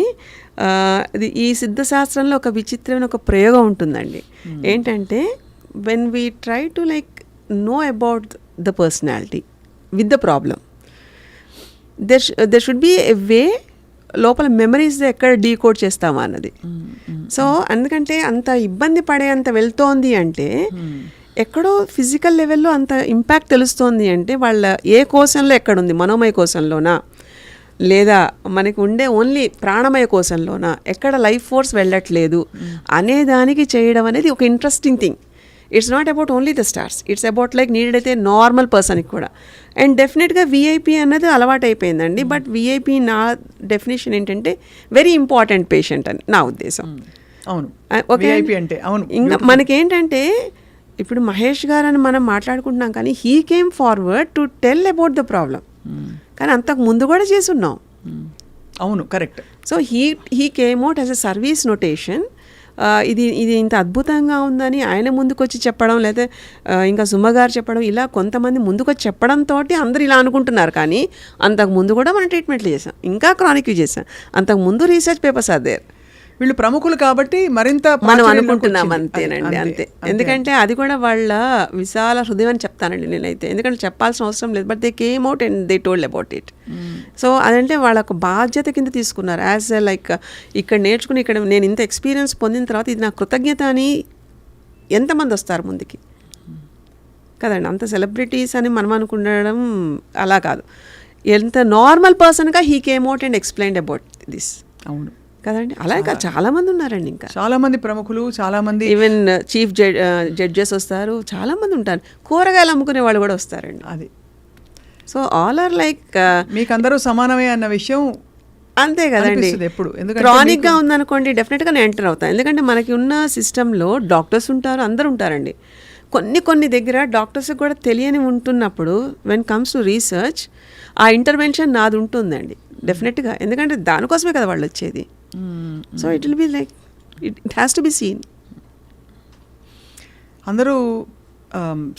ఈ సిద్ధశాస్త్రంలో ఒక విచిత్రమైన ఒక ప్రయోగం ఉంటుందండి. ఏంటంటే when we try to like know about the personality with the problem, there should be a way లోపల మెమరీస్ ఎక్కడ డీకోడ్ చేస్తామా అన్నది. సో అందుకంటే అంత ఇబ్బంది పడే అంత వెళ్తోంది అంటే ఎక్కడో ఫిజికల్ లెవెల్లో అంత ఇంపాక్ట్ తెలుస్తోంది అంటే వాళ్ళ ఏ కోశంలో ఎక్కడుంది, మనోమయ కోశంలోనా లేదా మనకి ఉండే ఓన్లీ ప్రాణమయ కోశంలోనా, ఎక్కడ లైఫ్ ఫోర్స్ వెళ్ళట్లేదు అనేదానికి చేయడం అనేది ఒక interesting thing. It's not about only the stars, it's about like needed అయితే నార్మల్ పర్సన్కి కూడా. అండ్ డెఫినెట్గా విఐపి అన్నది అలవాటు అయిపోయిందండి. బట్ విఐపి నా డెఫినేషన్ ఏంటంటే వెరీ ఇంపార్టెంట్ పేషెంట్ అని నా ఉద్దేశం. అవును, ఓకే. అంటే అవును, ఇంకా మనకేంటంటే ఇప్పుడు మహేష్ గారు అని మనం మాట్లాడుకుంటున్నాం, కానీ he came forward to tell about the problem. కానీ అంతకు ముందు కూడా చేసి ఉన్నాం. అవును, correct. So he came out as a service notation. ఇది ఇంత అద్భుతంగా ఉందని ఆయన ముందుకు వచ్చి చెప్పడం, లేదా ఇంకా సుమ గారు చెప్పడం, ఇలా కొంతమంది ముందుకు వచ్చి చెప్పడంతో అందరూ ఇలా అనుకుంటున్నారు. కానీ అంతకు ముందు కూడా మనం ట్రీట్మెంట్లు చేసాం, ఇంకా క్రానిక్ చేసాం. అంతకు ముందు రీసెర్చ్ పేపర్స్ ఆర్ దేర్. వీళ్ళు ప్రముఖులు కాబట్టి మరింత మనం అనుకుంటున్నాం అంతేనండి, అంతే. ఎందుకంటే అది కూడా వాళ్ళ విశాల హృదయం అని చెప్తానండి నేనైతే. ఎందుకంటే చెప్పాల్సిన అవసరం లేదు, but they came out and they told about it. So అదంటే వాళ్ళ ఒక బాధ్యత కింద తీసుకున్నారు. యాజ్ లైక్ ఇక్కడ నేర్చుకుని ఇక్కడ నేను ఇంత ఎక్స్పీరియన్స్ పొందిన తర్వాత ఇది నా కృతజ్ఞత అని ఎంతమంది వస్తారు ముందుకి కదండి. అంత సెలబ్రిటీస్ అని మనం అనుకుండడం అలా కాదు. ఎంత నార్మల్ పర్సన్గా he came out and explained about this. అవును కదండి. అలాగే చాలా మంది ఉన్నారండి, ఇంకా చాలా మంది ప్రముఖులు, చాలా మంది ఈవెన్ చీఫ్ జడ్జెస్ వస్తారు, చాలా మంది ఉంటారు, కూరగాయలు అమ్ముకునే వాళ్ళు కూడా వస్తారండి. అది సో ఆల్ ఆర్ లైక్ మీకు అందరూ సమానమే అన్న విషయం అంతే కదండి. ఎప్పుడు క్రానిక్గా ఉందనుకోండి డెఫినెట్గా నేను ఎంటర్ అవుతాను. ఎందుకంటే మనకి ఉన్న సిస్టంలో డాక్టర్స్ ఉంటారు, అందరు ఉంటారండి. కొన్ని దగ్గర డాక్టర్స్కి కూడా తెలియని ఉంటున్నప్పుడు వెన్ కమ్స్ టు రీసెర్చ్ ఆ ఇంటర్వెన్షన్ నాది ఉంటుందండి డెఫినెట్గా. ఎందుకంటే దానికోసమే కదా వాళ్ళు వచ్చేది. So it will be like it has to be seen. అందరూ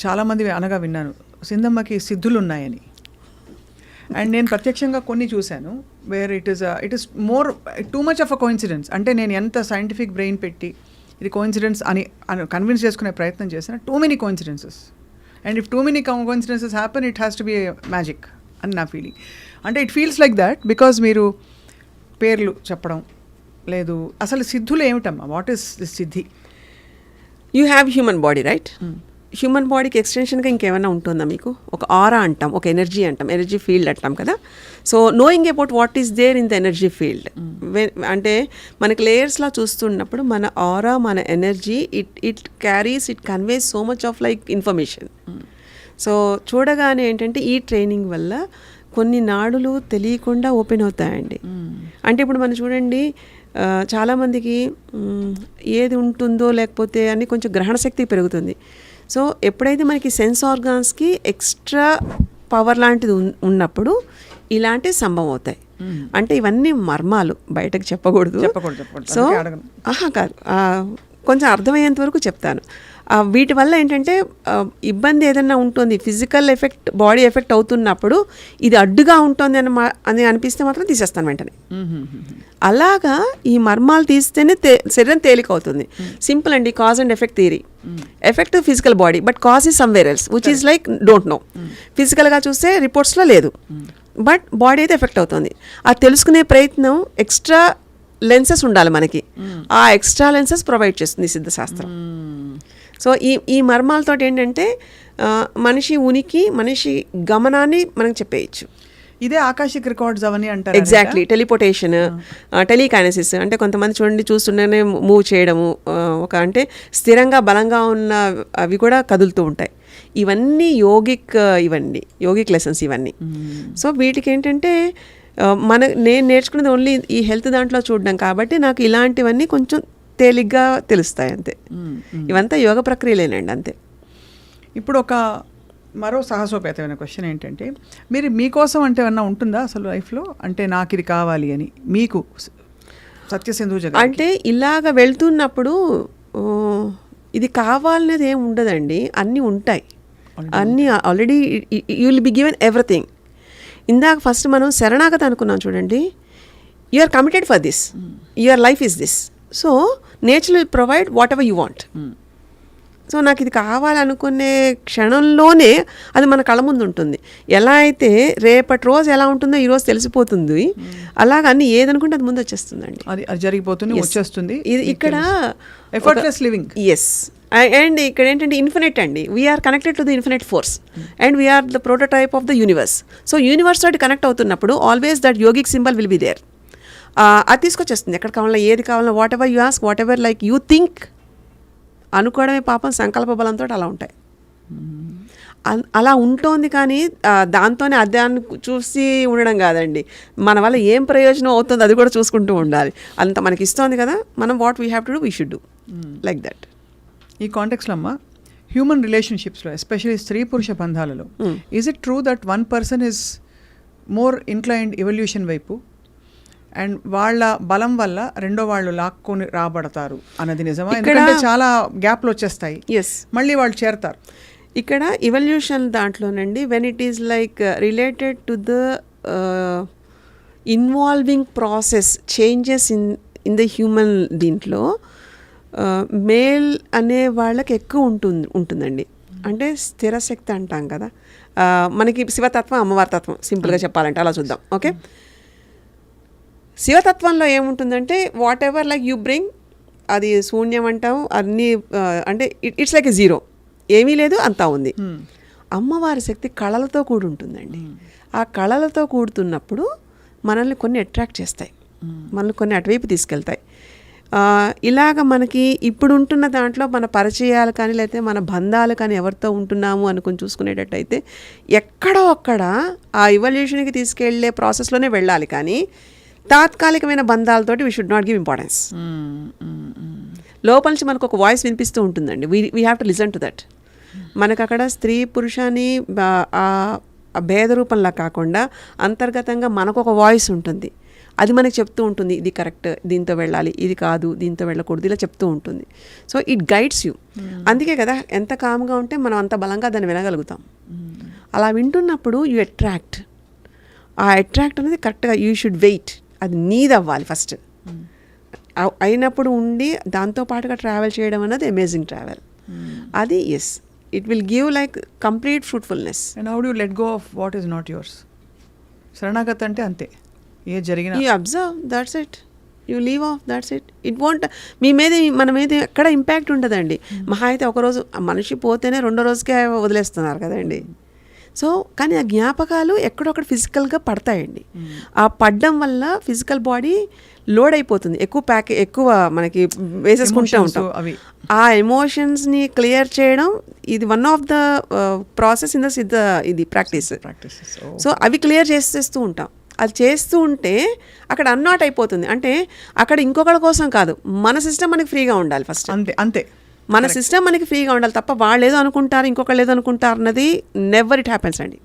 చాలామంది అనగా విన్నాను సింధమ్మకి సిద్ధులు ఉన్నాయని. అండ్ నేను ప్రత్యక్షంగా కొన్ని చూశాను where it is more too much of a coincidence. అంటే నేను ఎంత సైంటిఫిక్ బ్రెయిన్ పెట్టి ఇది కోఇన్సిడెన్స్ అని కన్విన్స్ చేసుకునే ప్రయత్నం చేసిన too many coincidences. And if too many coincidences happen it has to be magic అని నా ఫీలింగ్. అంటే it feels like that because మీరు పేర్లు చెప్పడం లేదు. అసలు సిద్ధులు ఏమిటమ్మా? What is this Siddhi? You have human body right. Human బాడీకి ఎక్స్టెన్షన్గా ఇంకేమైనా ఉంటుందా మీకు? ఒక ఆరా అంటాం, ఒక ఎనర్జీ అంటాం, ఎనర్జీ ఫీల్డ్ అంటాం కదా. So knowing about what is there in the energy field, అంటే మనకి లేయర్స్లా చూస్తున్నప్పుడు మన ఆరా, మన energy, it carries, it conveys so much of like information. So చూడగానే ఏంటంటే ఈ ట్రైనింగ్ వల్ల కొన్ని నాడులు తెలియకుండా ఓపెన్ అవుతాయండి. అంటే ఇప్పుడు మనం చూడండి, చాలామందికి ఏది ఉంటుందో లేకపోతే అని కొంచెం గ్రహణ శక్తి పెరుగుతుంది. సో ఎప్పుడైతే మనకి సెన్స్ ఆర్గాన్స్కి ఎక్స్ట్రా పవర్ లాంటిది ఉన్నప్పుడు ఇలాంటివి సంభవం అవుతాయి. అంటే ఇవన్నీ మర్మాలు, బయటకు చెప్పకూడదు. సో కాదు, కొంచెం అర్థమయ్యేంత వరకు చెప్తాను. వీటి వల్ల ఏంటంటే ఇబ్బంది ఏదైనా ఉంటుంది, ఫిజికల్ ఎఫెక్ట్, బాడీ ఎఫెక్ట్ అవుతున్నప్పుడు ఇది అడ్డుగా ఉంటుంది అని అనిపిస్తే మాత్రం తీసేస్తాను వెంటనే. అలాగా ఈ మర్మాలు తీస్తేనే శరీరం తేలిక అవుతుంది. సింపుల్ అండి, cause and effect theory. Effect physical body, but cause is somewhere else which is like don't know. ఫిజికల్గా చూస్తే రిపోర్ట్స్లో లేదు, బట్ బాడీ అయితే ఎఫెక్ట్ అవుతుంది. అది తెలుసుకునే ప్రయత్నం, ఎక్స్ట్రా లెన్సెస్ ఉండాలి మనకి. ఆ ఎక్స్ట్రా లెన్సెస్ ప్రొవైడ్ చేస్తుంది సిద్ధశాస్త్రం. సో ఈ మర్మాలతో ఏంటంటే మనిషి ఉనికి, మనిషి గమనాన్ని మనం చెప్పేయచ్చు. ఇదే ఆకాశిక్ రికార్డ్స్ అవన్నీ అంటారు. ఎగ్జాక్ట్లీ. టెలిపోర్టేషన్, టెలికైనసిస్ అంటే కొంతమంది చూడండి చూస్తుండగానే మూవ్ చేయడము, ఒక అంటే స్థిరంగా బలంగా ఉన్న అవి కూడా కదులుతూ ఉంటాయి. ఇవన్నీ యోగిక్ లెసన్స్ ఇవన్నీ. సో వీటికి ఏంటంటే నేను నేర్చుకున్నది ఓన్లీ ఈ హెల్త్ దాంట్లో చూడడం కాబట్టి నాకు ఇలాంటివన్నీ కొంచెం తేలిగ్గా తెలుస్తాయి అంతే. ఇవంతా యోగ ప్రక్రియలేనండి అంతే. ఇప్పుడు మరో సాహసోపేతమైన క్వశ్చన్ ఏంటంటే, మీకోసం అంటే ఏమన్నా ఉంటుందా అసలు లైఫ్లో? అంటే నాకు ఇది కావాలి అని మీకు సత్యసింధు జగన్ అంటే ఇలాగ వెళ్తున్నప్పుడు ఇది కావాలనేది ఏమి ఉండదండి, అన్నీ ఉంటాయి. అన్నీ already you will be given everything. ఇందాక ఫస్ట్ మనం శరణాగతి అనుకున్నాం చూడండి. You are committed for this, your life is this. So nature will provide whatever you want. So నాకు ఇది కావాలనుకునే క్షణంలోనే అది మన కళ్ళ ముందు ఉంటుంది. ఎలా అయితే రేపటి రోజు ఎలా ఉంటుందో ఈరోజు తెలిసిపోతుంది, అలాగ అన్ని ఏదనుకుంటే అది ముందు వచ్చేస్తుందండి. అది జరిగిపోతుంది, వచ్చేస్తుంది. ఇది ఇక్కడ ఎఫర్ట్లెస్ లివింగ్. ఎస్. అండ్ ఇక్కడ ఏంటంటే ఇన్ఫినిట్ అండి, we are connected to the infinite force and we are the prototype of the universe. So universe తోటి కనెక్ట్ అవుతున్నప్పుడు always that yogic symbol will be there. అది తీసుకొచ్చేస్తుంది ఎక్కడ కావాలన్నా, ఏది కావాలన్నా, whatever you ask, whatever like you think. అనుకోవడమే పాపం సంకల్ప బలంతో అలా ఉంటాయి. అలా ఉంటుంది. కానీ దాంతోనే అధ్యాన్ని చూసి ఉండడం కాదండి, మన వల్ల ఏం ప్రయోజనం అవుతుంది అది కూడా చూసుకుంటూ ఉండాలి. అంత మనకి ఇస్తుంది కదా, మనం what we have to do, we should do like that. ఈ కాంటెక్స్లో అమ్మ, హ్యూమన్ రిలేషన్షిప్స్లో ఎస్పెషలీ స్త్రీ పురుష బంధాలలో is it true that one person is more inclined evolution వైపు అండ్ వాళ్ళ బలం వల్ల రెండో వాళ్ళు లాక్కొని రాబడతారు అన్నది నిజమా? ఎందుకంటే చాలా గ్యాప్లు వచ్చేస్తాయి, మళ్ళీ వాళ్ళు చేరతారు. ఇక్కడ ఇవల్యూషన్ దాంట్లోనండి, when it is like related to the involving process changes in the human దీంట్లో మేల్ అనే వాళ్ళకి ఎక్కువ ఉంటుందండి. అంటే స్థిరశక్తి అంటాం కదా, మనకి శివతత్వం, అమ్మవారి తత్వం, సింపుల్గా చెప్పాలంటే అలా చూద్దాం. ఓకే, శివతత్వంలో ఏముంటుందంటే what ever like you bring, అది శూన్యం అంటాం, అన్నీ అంటే ఇట్స్ లైక్ ఎ జీరో, ఏమీ లేదు అంతా ఉంది. అమ్మవారి శక్తి కళలతో కూడి ఉంటుందండి. ఆ కళలతో కూడుతున్నప్పుడు మనల్ని కొన్ని అట్రాక్ట్ చేస్తాయి, మనల్ని కొన్ని అటువైపు తీసుకెళ్తాయి. ఇలాగ మనకి ఇప్పుడు ఉంటున్న దాంట్లో మన పరిచయాలు కానీ లేకపోతే మన బంధాలు కానీ ఎవరితో ఉంటున్నాము అనుకుని చూసుకునేటట్టయితే ఎక్కడో అక్కడ ఆ ఇవల్యూషన్కి తీసుకెళ్లే ప్రాసెస్లోనే వెళ్ళాలి. కానీ తాత్కాలికమైన బంధాలతోటి we should not give importance. లోపల నుంచి మనకు ఒక వాయిస్ వినిపిస్తూ ఉంటుందండి, we have to listen to that. మనకు అక్కడ స్త్రీ పురుషాన్ని భేద రూపంలా కాకుండా అంతర్గతంగా మనకు ఒక వాయిస్ ఉంటుంది, అది మనకి చెప్తూ ఉంటుంది, ఇది కరెక్ట్, దీంతో వెళ్ళాలి, ఇది కాదు, దీంతో వెళ్ళకూడదు, ఇలా చెప్తూ ఉంటుంది. So it guides you. అందుకే కదా ఎంత కామ్గా ఉంటే మనం అంత బలంగా దాన్ని వినగలుగుతాం. అలా వింటున్నప్పుడు యూ అట్రాక్ట్. ఆ అట్రాక్ట్ అనేది కరెక్ట్గా యూ షుడ్ వెయిట్, అది నీది అవ్వాలి ఫస్ట్. అయినప్పుడు ఉండి దాంతో పాటుగా ట్రావెల్ చేయడం అన్నది అమేజింగ్ ట్రావెల్. అది yes, it will give like complete fruitfulness. And how do you let go of what is not yours? శరణాగతి అంటే అంతే, ఏ జరిగినా you observe, that's it. You leave off, that's it. It want మీ మీద మన మీద ఎక్కడ ఇంపాక్ట్ ఉండదండి. మహా అయితే ఒకరోజు మనిషి పోతేనే రెండో రోజుకే వదిలేస్తున్నారు కదండి. సో కానీ ఆ జ్ఞాపకాలు ఎక్కడొక్కడ ఫిజికల్గా పడతాయండి. ఆ పడ్డం వల్ల ఫిజికల్ బాడీ లోడ్ అయిపోతుంది, ఎక్కువ మనకి వేసేసుకుంటూ ఉంటాం. ఆ ఎమోషన్స్ని క్లియర్ చేయడం ఇది one of the process in the ఇది ప్రాక్టీస్. సో అవి క్లియర్ చేసేస్తూ ఉంటాం. అది చేస్తూ ఉంటే అక్కడ అన్నాట్ అయిపోతుంది. అంటే అక్కడ ఇంకొకరి కోసం కాదు, మన సిస్టమ్ మనకి ఫ్రీగా ఉండాలి ఫస్ట్. అంతే మన సిస్టమ్ మనకి ఫ్రీగా ఉండాలి తప్ప వాళ్ళు ఏదో అనుకుంటారు ఇంకొకళ్ళు ఏదో అనుకుంటారు అన్నది నెవర్ ఇట్ హ్యాపెన్స్ అండి.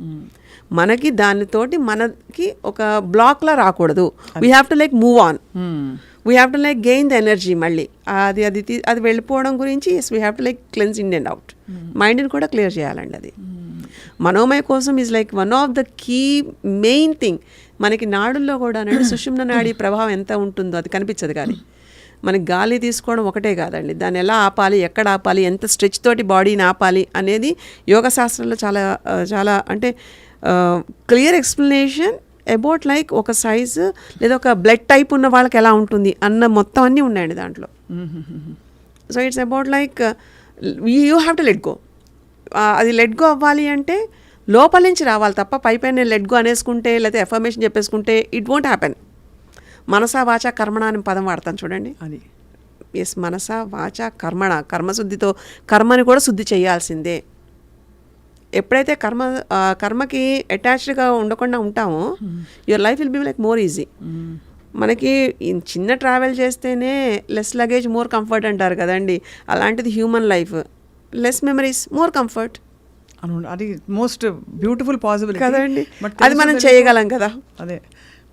మనకి దానితోటి మనకి ఒక బ్లాక్లా రాకూడదు. We have to like move on, we have to like gain the energy. మళ్ళీ అది వెళ్ళిపోవడం గురించి we have to like cleanse in and out. మైండ్ని కూడా క్లియర్ చేయాలండి. అది మనోమయ కోసం is like one of the key main thing. మనకి నాడుల్లో కూడా సుషుమ్న నాడి ప్రభావం ఎంత ఉంటుందో అది కనిపించదు. కానీ మనకి గాలి తీసుకోవడం ఒకటే కాదండి, దాన్ని ఎలా ఆపాలి, ఎక్కడ ఆపాలి, ఎంత స్ట్రెచ్ తోటి బాడీని ఆపాలి అనేది యోగ శాస్త్రంలో చాలా చాలా అంటే క్లియర్ ఎక్స్ప్లెనేషన్ అబౌట్ లైక్ ఒక సైజు లేదా ఒక బ్లడ్ టైప్ ఉన్న వాళ్ళకి ఎలా ఉంటుంది అన్న మొత్తం అన్నీ ఉన్నాయండి దాంట్లో. So it's about like you have to let go. అది లెట్ గో అవ్వాలి అంటే లోపల నుంచి రావాలి తప్ప పైపైన లెట్ గో అనేసుకుంటే లేకపోతే ఎఫర్మేషన్ చెప్పేసుకుంటే ఇట్ వోంట్ హ్యాపెన్. మనసా వాచ కర్మణ అనే పదం వాడతాను చూడండి. అది ఎస్, మనసా వాచ కర్మణ, కర్మశుద్ధితో కర్మని కూడా శుద్ధి చేయాల్సిందే. ఎప్పుడైతే కర్మకి అటాచ్డ్గా ఉండకుండా ఉంటామో your life will be like more easy. మనకి చిన్న ట్రావెల్ చేస్తేనే లెస్ లగేజ్ మోర్ కంఫర్ట్ అంటారు కదండి. అలాంటిది human life, less memories more comfort. అది మోస్ట్ బ్యూటిఫుల్ పాసిబుల్ కదండి. అది మనం చేయగలం కదా. అదే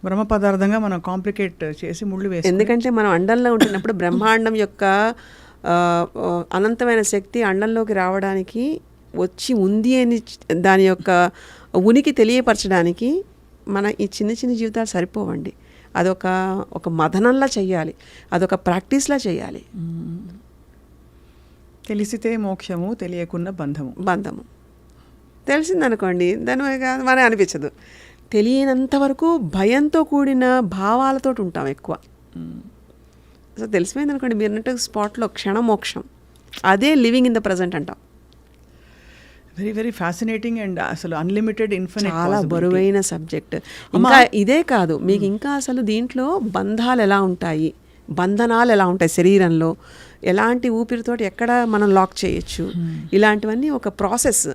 బ్రహ్మ పదార్థంగా మనం కాంప్లికేట్ చేసి ముళ్ళు వేసి, ఎందుకంటే మనం అండంలో ఉంటున్నప్పుడు బ్రహ్మాండం యొక్క అనంతమైన శక్తి అండంలోకి రావడానికి వచ్చి ఉంది అని దాని యొక్క ఉనికి తెలియపరచడానికి మన ఈ చిన్న చిన్న జీవితాలు సరిపోవండి. అదొక మదనంలా చెయ్యాలి, అదొక ప్రాక్టీస్లా చేయాలి. తెలిసితే మోక్షము, తెలియకున్న బంధము. తెలిసిందనుకోండి దాని మనకి అనిపించదు. తెలియనంత వరకు భయంతో కూడిన భావాలతో ఉంటాం ఎక్కువ. సో తెలిసిపోయింది అనుకోండి మీరు అన్నట్టు స్పాట్లో క్షణమోక్షం, అదే లివింగ్ ఇన్ ద ప్రజెంట్ అంటాం. వెరీ వెరీ ఫ్యాసినేటింగ్ అండ్ అసలు అన్లిమిటెడ్ ఇన్ఫినిట్, చాలా బరువైన సబ్జెక్ట్. ఇంకా ఇదే కాదు, మీకు ఇంకా అసలు దీంట్లో బంధాలు ఎలా ఉంటాయి, బంధనాలు ఎలా ఉంటాయి, శరీరంలో ఎలాంటి ఊపిరితోటి ఎక్కడ మనం లాక్ చేయొచ్చు, ఇలాంటివన్నీ ఒక ప్రాసెస్.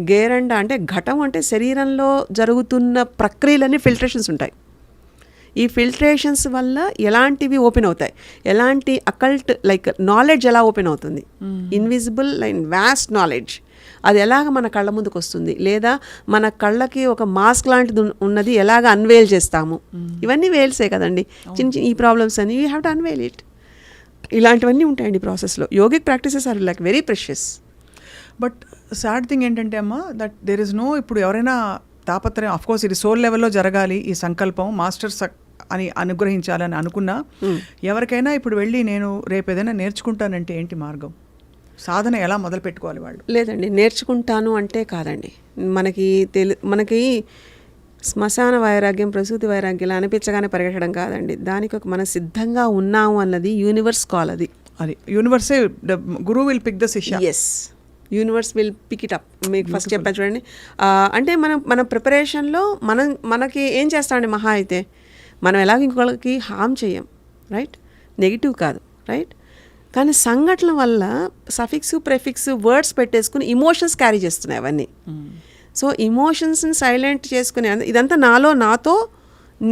గేరండ అంటే ఘటం అంటే శరీరంలో జరుగుతున్న ప్రక్రియలన్నీ ఫిల్టరేషన్స్ ఉంటాయి. ఈ ఫిల్టరేషన్స్ వల్ల ఎలాంటివి ఓపెన్ అవుతాయి, ఎలాంటి అకల్ట్ లైక్ నాలెడ్జ్ ఎలా ఓపెన్ అవుతుంది, ఇన్విజిబుల్ లైక్ వాస్ట్ నాలెడ్జ్ అది ఎలాగ మన కళ్ళ ముందుకు వస్తుంది, లేదా మన కళ్ళకి ఒక మాస్క్ లాంటిది ఉన్నది ఎలాగ అన్వేల్ చేస్తాము. ఇవన్నీ వేల్సే కదండి చిన్న చిన్న ఈ ప్రాబ్లమ్స్ అని you have to unveil it. ఇలాంటివన్నీ ఉంటాయండి ప్రాసెస్లో. Yogic practices are like very precious. But sad thing ఏంటంటే అమ్మ దట్ దేర్ ఇస్ నో, ఇప్పుడు ఎవరైనా తాపత్రయం అఫ్కోర్స్ ఇది సోల్ లెవెల్లో జరగాలి ఈ సంకల్పం, మాస్టర్స్ అని అనుగ్రహించాలని అనుకున్నా ఎవరికైనా ఇప్పుడు వెళ్ళి నేను రేపు ఏదైనా నేర్చుకుంటానంటే ఏంటి మార్గం, సాధన ఎలా మొదలు పెట్టుకోవాలి వాళ్ళు? లేదండి, నేర్చుకుంటాను అంటే కాదండి, మనకి శ్మశాన వైరాగ్యం, ప్రసూతి వైరాగ్యం అనిపించగానే పరిగెట్టడం కాదండి. దానికి ఒక మన సిద్ధంగా ఉన్నాము అన్నది యూనివర్స్ కాల్. అది యూనివర్సే, guru will pick the shishya. Yes, universe will pick it up. మీకు ఫస్ట్ చెప్పాను చూడండి. అంటే మన ప్రిపరేషన్లో మనకి ఏం చేస్తామండి, మహా అయితే మనం ఎలాగ ఇంకొకరికి హామ్ చేయం, రైట్, నెగిటివ్ కాదు, రైట్. కానీ సంఘటన వల్ల సఫిక్స్ ప్రెఫిక్స్ వర్డ్స్ పెట్టేసుకుని ఇమోషన్స్ క్యారీ చేస్తున్నాయి అవన్నీ. సో ఇమోషన్స్ని సైలెంట్ చేసుకునే ఇదంతా నాతో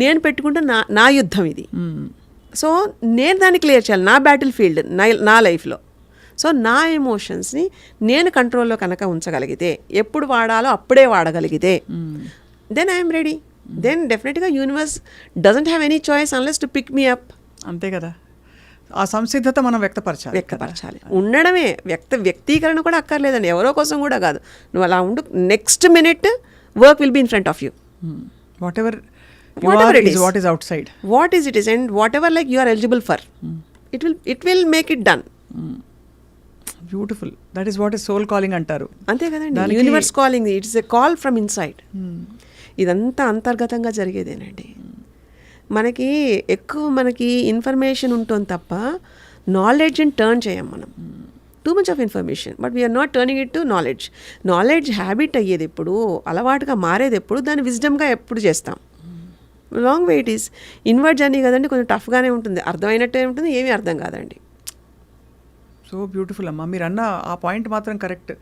నేను పెట్టుకుంటే నా యుద్ధం ఇది. సో నేను దాన్ని క్లియర్ చేయాలి, నా బ్యాటిల్ ఫీల్డ్ నా లైఫ్లో. సో నా ఎమోషన్స్ని నేను కంట్రోల్లో కనుక ఉంచగలిగితే, ఎప్పుడు వాడాలో అప్పుడే వాడగలిగితే, దెన్ ఐఎమ్ రెడీ. దెన్ డెఫినెట్గా universe doesn't have any choice unless to pick me up. అంతే కదా, ఆ సంసిద్ధత మనం వ్యక్తపరచాలి. ఉండడమే, వ్యక్తీకరణ కూడా అక్కర్లేదండి, ఎవరో కోసం కూడా కాదు. నువ్వు అలా ఉండు, next minute work will be in front of you. whatever it is, what is outside, what is it is, and whatever like you are eligible for, it will make it done. Beautiful. That is what is soul calling అంటారు. అంతే కదండి, universe calling, it's a call from inside. ఇదంతా అంతర్గతంగా జరిగేదేనండి. మనకి ఎక్కువ మనకి information ఉంటుంది తప్ప నాలెడ్జ్ని టర్న్ చేయం మనం. Too much of information but we are not turning it to knowledge. Knowledge habit అయ్యేది ఎప్పుడు, అలవాటుగా మారేది ఎప్పుడు, దాన్ని విజ్డమ్గా ఎప్పుడు చేస్తాం. Long way it is. Inward journey కదండి, కొంచెం టఫ్గానే ఉంటుంది, అర్థమైనట్టే ఉంటుంది, ఏమీ అర్థం కాదండి. సో బ్యూటిఫుల్ అమ్మా, మీరు అన్న ఆ పాయింట్ మాత్రం కరెక్ట్.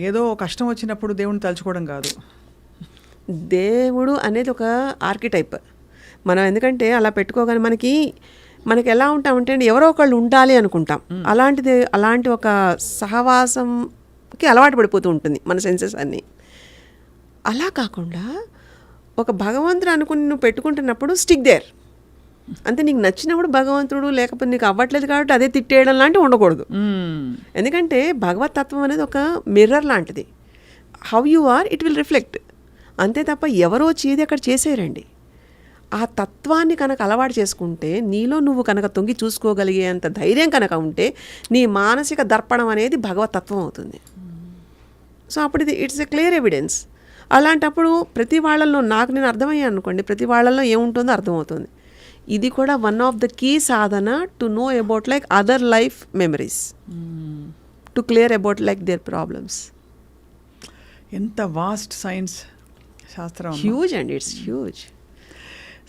ఏదో కష్టం వచ్చినప్పుడు దేవుని తలుచుకోవడం కాదు. దేవుడు అనేది ఒక ఆర్కిటైప్. మనం ఎందుకంటే అలా పెట్టుకోగానే మనకి ఎలా ఉంటామంటే అండి, ఎవరో ఒకళ్ళు ఉండాలి అనుకుంటాం. అలాంటి ఒక సహవాసంకి అలవాటు పడిపోతూ ఉంటుంది మన సెన్సెస్ అన్నీ. అలా కాకుండా ఒక భగవంతుడు అనుకుని నువ్వు పెట్టుకుంటున్నప్పుడు స్టిక్ దేర్ అంతే. నీకు నచ్చినప్పుడు భగవంతుడు, లేకపోతే నీకు అవ్వట్లేదు కాబట్టి అదే తిట్టేయడం లాంటివి ఉండకూడదు. ఎందుకంటే భగవత్ తత్వం అనేది ఒక మిర్రర్ లాంటిది. How you are it will reflect. అంతే తప్ప ఎవరో చేది అక్కడ చేసేయరండి. ఆ తత్వాన్ని కనుక అలవాటు చేసుకుంటే, నీలో నువ్వు కనుక తొంగి చూసుకోగలిగేంత ధైర్యం కనుక ఉంటే, నీ మానసిక దర్పణం అనేది భగవత్ తత్వం అవుతుంది. సో అప్పుడు ఇట్స్ ఎ క్లియర్ ఎవిడెన్స్. అలాంటప్పుడు ప్రతి వాళ్ళల్లో నాకు నేను అర్థమయ్యాను అనుకోండి, ప్రతి వాళ్ళల్లో ఏముంటుందో అర్థమవుతుంది. ఇది కూడా one of the key sadhana to know about like other life memories, to clear about like their problems. ఎంత వాస్ట్ సైన్స్ శాస్త్రం, huge and it's huge.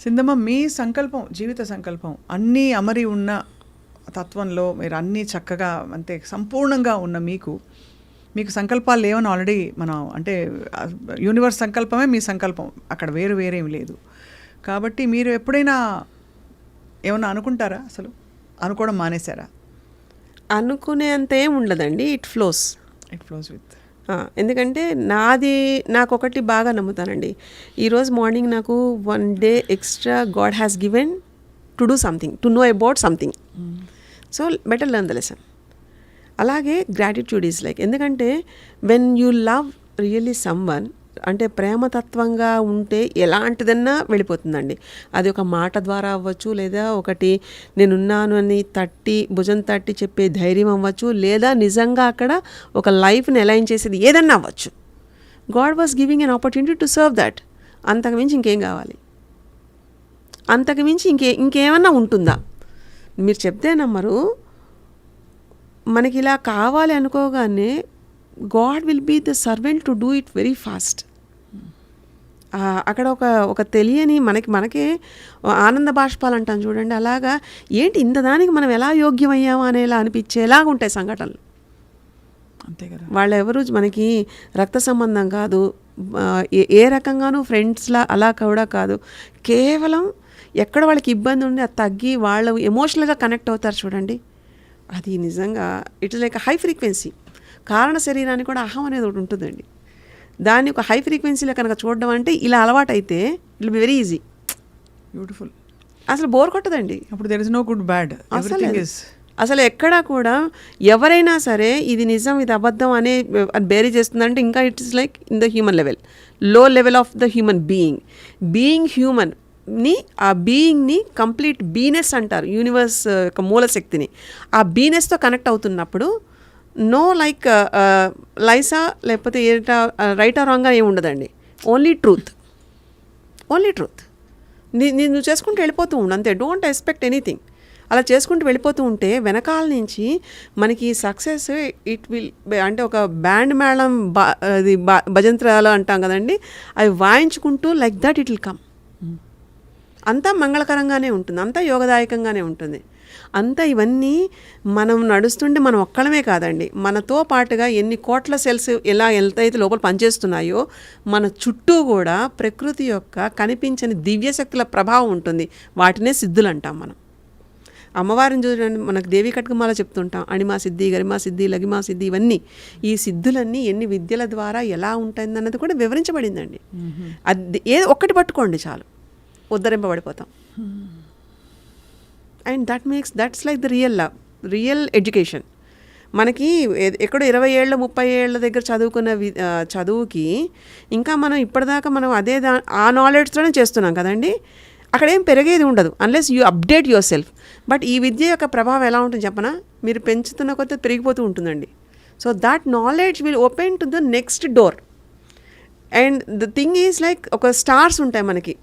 Sindhamma, మీ సంకల్పం, జీవిత సంకల్పం అన్నీ అమరి ఉన్న తత్వంలో మీరు అన్నీ చక్కగా అంతే సంపూర్ణంగా ఉన్న మీకు సంకల్పాలు లేవని ఆల్రెడీ మనం అంటే యూనివర్స్ సంకల్పమే మీ సంకల్పం, అక్కడ వేరేం లేదు. కాబట్టి మీరు ఎప్పుడైనా ఏమన్నా అనుకుంటారా? అసలు అనుకోవడం మానేశారా? అనుకునేంత ఏం ఉండదండి. It flows with. ఎందుకంటే నాకు ఒకటి బాగా నమ్ముతానండి. ఈరోజు మార్నింగ్ నాకు 1 day extra God has given to do something, to know about something. So better learn the lesson. అలాగే గ్రాటిట్యూడ్ ఈజ్ లైక్, ఎందుకంటే when you love really someone, అంటే ప్రేమతత్వంగా ఉంటే ఎలాంటిదన్నా వెళ్ళిపోతుందండి. అది ఒక మాట ద్వారా అవ్వచ్చు, లేదా ఒకటి నేనున్నాను అని భుజం తట్టి చెప్పే ధైర్యం అవ్వచ్చు, లేదా నిజంగా అక్కడ ఒక లైఫ్ని అలైన్ చేసేది ఏదన్నా అవ్వచ్చు. God was giving an opportunity to serve that. అంతకుమించి ఇంకేం కావాలి? అంతకుమించి ఇంకేమన్నా ఉంటుందా? మీరు చెప్తే నమ్మరు, మనకి ఇలా కావాలి అనుకోగానే God will be the servant to do it very fast. అక్కడ ఒక తెలియని మనకే ఆనంద బాష్పాలు అంటాం చూడండి, అలాగా ఏంటి ఇంతదానికి మనం ఎలా యోగ్యమయ్యామా అనేలా అనిపించేలాగా ఉంటాయి సంఘటనలు. అంతే కదా. వాళ్ళెవరు మనకి రక్త సంబంధం కాదు, ఏ రకంగానూ ఫ్రెండ్స్లా అలా కూడా కాదు. కేవలం ఎక్కడ వాళ్ళకి ఇబ్బంది ఉండి అది తగ్గి వాళ్ళు ఎమోషనల్గా కనెక్ట్ అవుతారు చూడండి, అది నిజంగా ఇట్స్ లైక్ హై ఫ్రీక్వెన్సీ. కారణ శరీరానికి కూడా అహం అనేది ఒకటి ఉంటుందండి. దాన్ని ఒక హై ఫ్రీక్వెన్సీలో కనుక చూడడం అంటే ఇలా అలవాటు అయితే it be very easy. Beautiful. అసలు బోర్ కొట్టదండి. అప్పుడు there is no good bad. అసలు ఎక్కడా కూడా ఎవరైనా సరే ఇది నిజం ఇది అబద్ధం అనే బేరీ చేస్తుందంటే ఇంకా it is like in the human level, low level of the human being human ని, ఆ బీయింగ్ని కంప్లీట్ బీనెస్ అంటారు, యూనివర్స్ యొక్క మూలశక్తిని. ఆ బీనెస్తో కనెక్ట్ అవుతున్నప్పుడు నో లైక్ లైసా లేకపోతే రైట్ ఆర్ రాంగ్గా ఏమి ఉండదండి. Only truth. నువ్వు చేసుకుంటూ వెళ్ళిపోతూ ఉండు అంతే. Don't expect anything. అలా చేసుకుంటూ వెళ్ళిపోతూ ఉంటే వెనకాల నుంచి మనకి సక్సెస్ ఇట్ విల్, అంటే ఒక బ్యాండ్ మేళం భజంత్రాలు అంటాం కదండి, అవి వాయించుకుంటూ like that it will come. అంతా మంగళకరంగానే ఉంటుంది, అంతా యోగదాయకంగానే ఉంటుంది. అంతా ఇవన్నీ మనం నడుస్తుంటే మనం ఒక్కడమే కాదండి, మనతో పాటుగా ఎన్ని కోట్ల సెల్స్ ఎలా ఎంతైతే లోపల పనిచేస్తున్నాయో మన చుట్టూ కూడా ప్రకృతి యొక్క కనిపించని దివ్యశక్తుల ప్రభావం ఉంటుంది. వాటినే సిద్ధులు అంటాం మనం. అమ్మవారిని చూడండి, మనకు దేవి కట్కమాల చెప్తుంటాం, అణిమా సిద్ధి, గరిమా సిద్ధి, లగిమా సిద్ధి, ఇవన్నీ ఈ సిద్ధులన్నీ ఎన్ని విద్యల ద్వారా ఎలా ఉంటాయన్నది కూడా వివరించబడిందండి. అది ఒక్కటి పట్టుకోండి చాలు, ఉద్ధరింపబడిపోతాం. And that's like the real education. మనకి ఎక్కడో 20 ఏళ్ళ 30 ఏళ్ళ దగ్గర చదువుకున్న చదువుకి ఇంకా మనం ఇప్పటిదాకా మనం అదే ఆ నాలెడ్జ్తోనే చేస్తున్నాం కదండి. అక్కడేం పెరిగేది ఉండదు unless you update your self. But ఈ విద్య యొక్క ప్రభావం ఎలా ఉంటుంది చెప్పనా, మీరు పెంచుతున్న కొద్దీ పెరిగిపోతూ ఉంటుందండి. So that knowledge will open to the next door. And the thing is like ఒక స్టార్స్ ఉంటాయి మనకి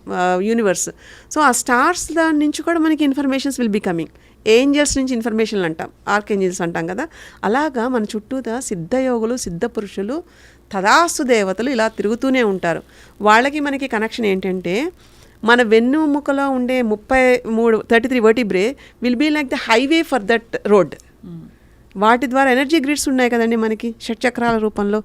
యూనివర్స్. సో ఆ స్టార్స్ దాని నుంచి కూడా మనకి informations will be coming. Angels నుంచి ఇన్ఫర్మేషన్లు అంటాం, ఆర్కేంజల్స్ అంటాం కదా. అలాగా మన చుట్టూతా సిద్ధయోగులు, సిద్ధ పురుషులు, తదాస్తు దేవతలు ఇలా తిరుగుతూనే ఉంటారు. వాళ్ళకి మనకి కనెక్షన్ ఏంటంటే మన వెన్నుముకలో ఉండే 33 vertebrae will be like the highway for that road. వాటి ద్వారా ఎనర్జీ గ్రిడ్స్ ఉన్నాయి కదండి మనకి షట్చక్రాల రూపంలో.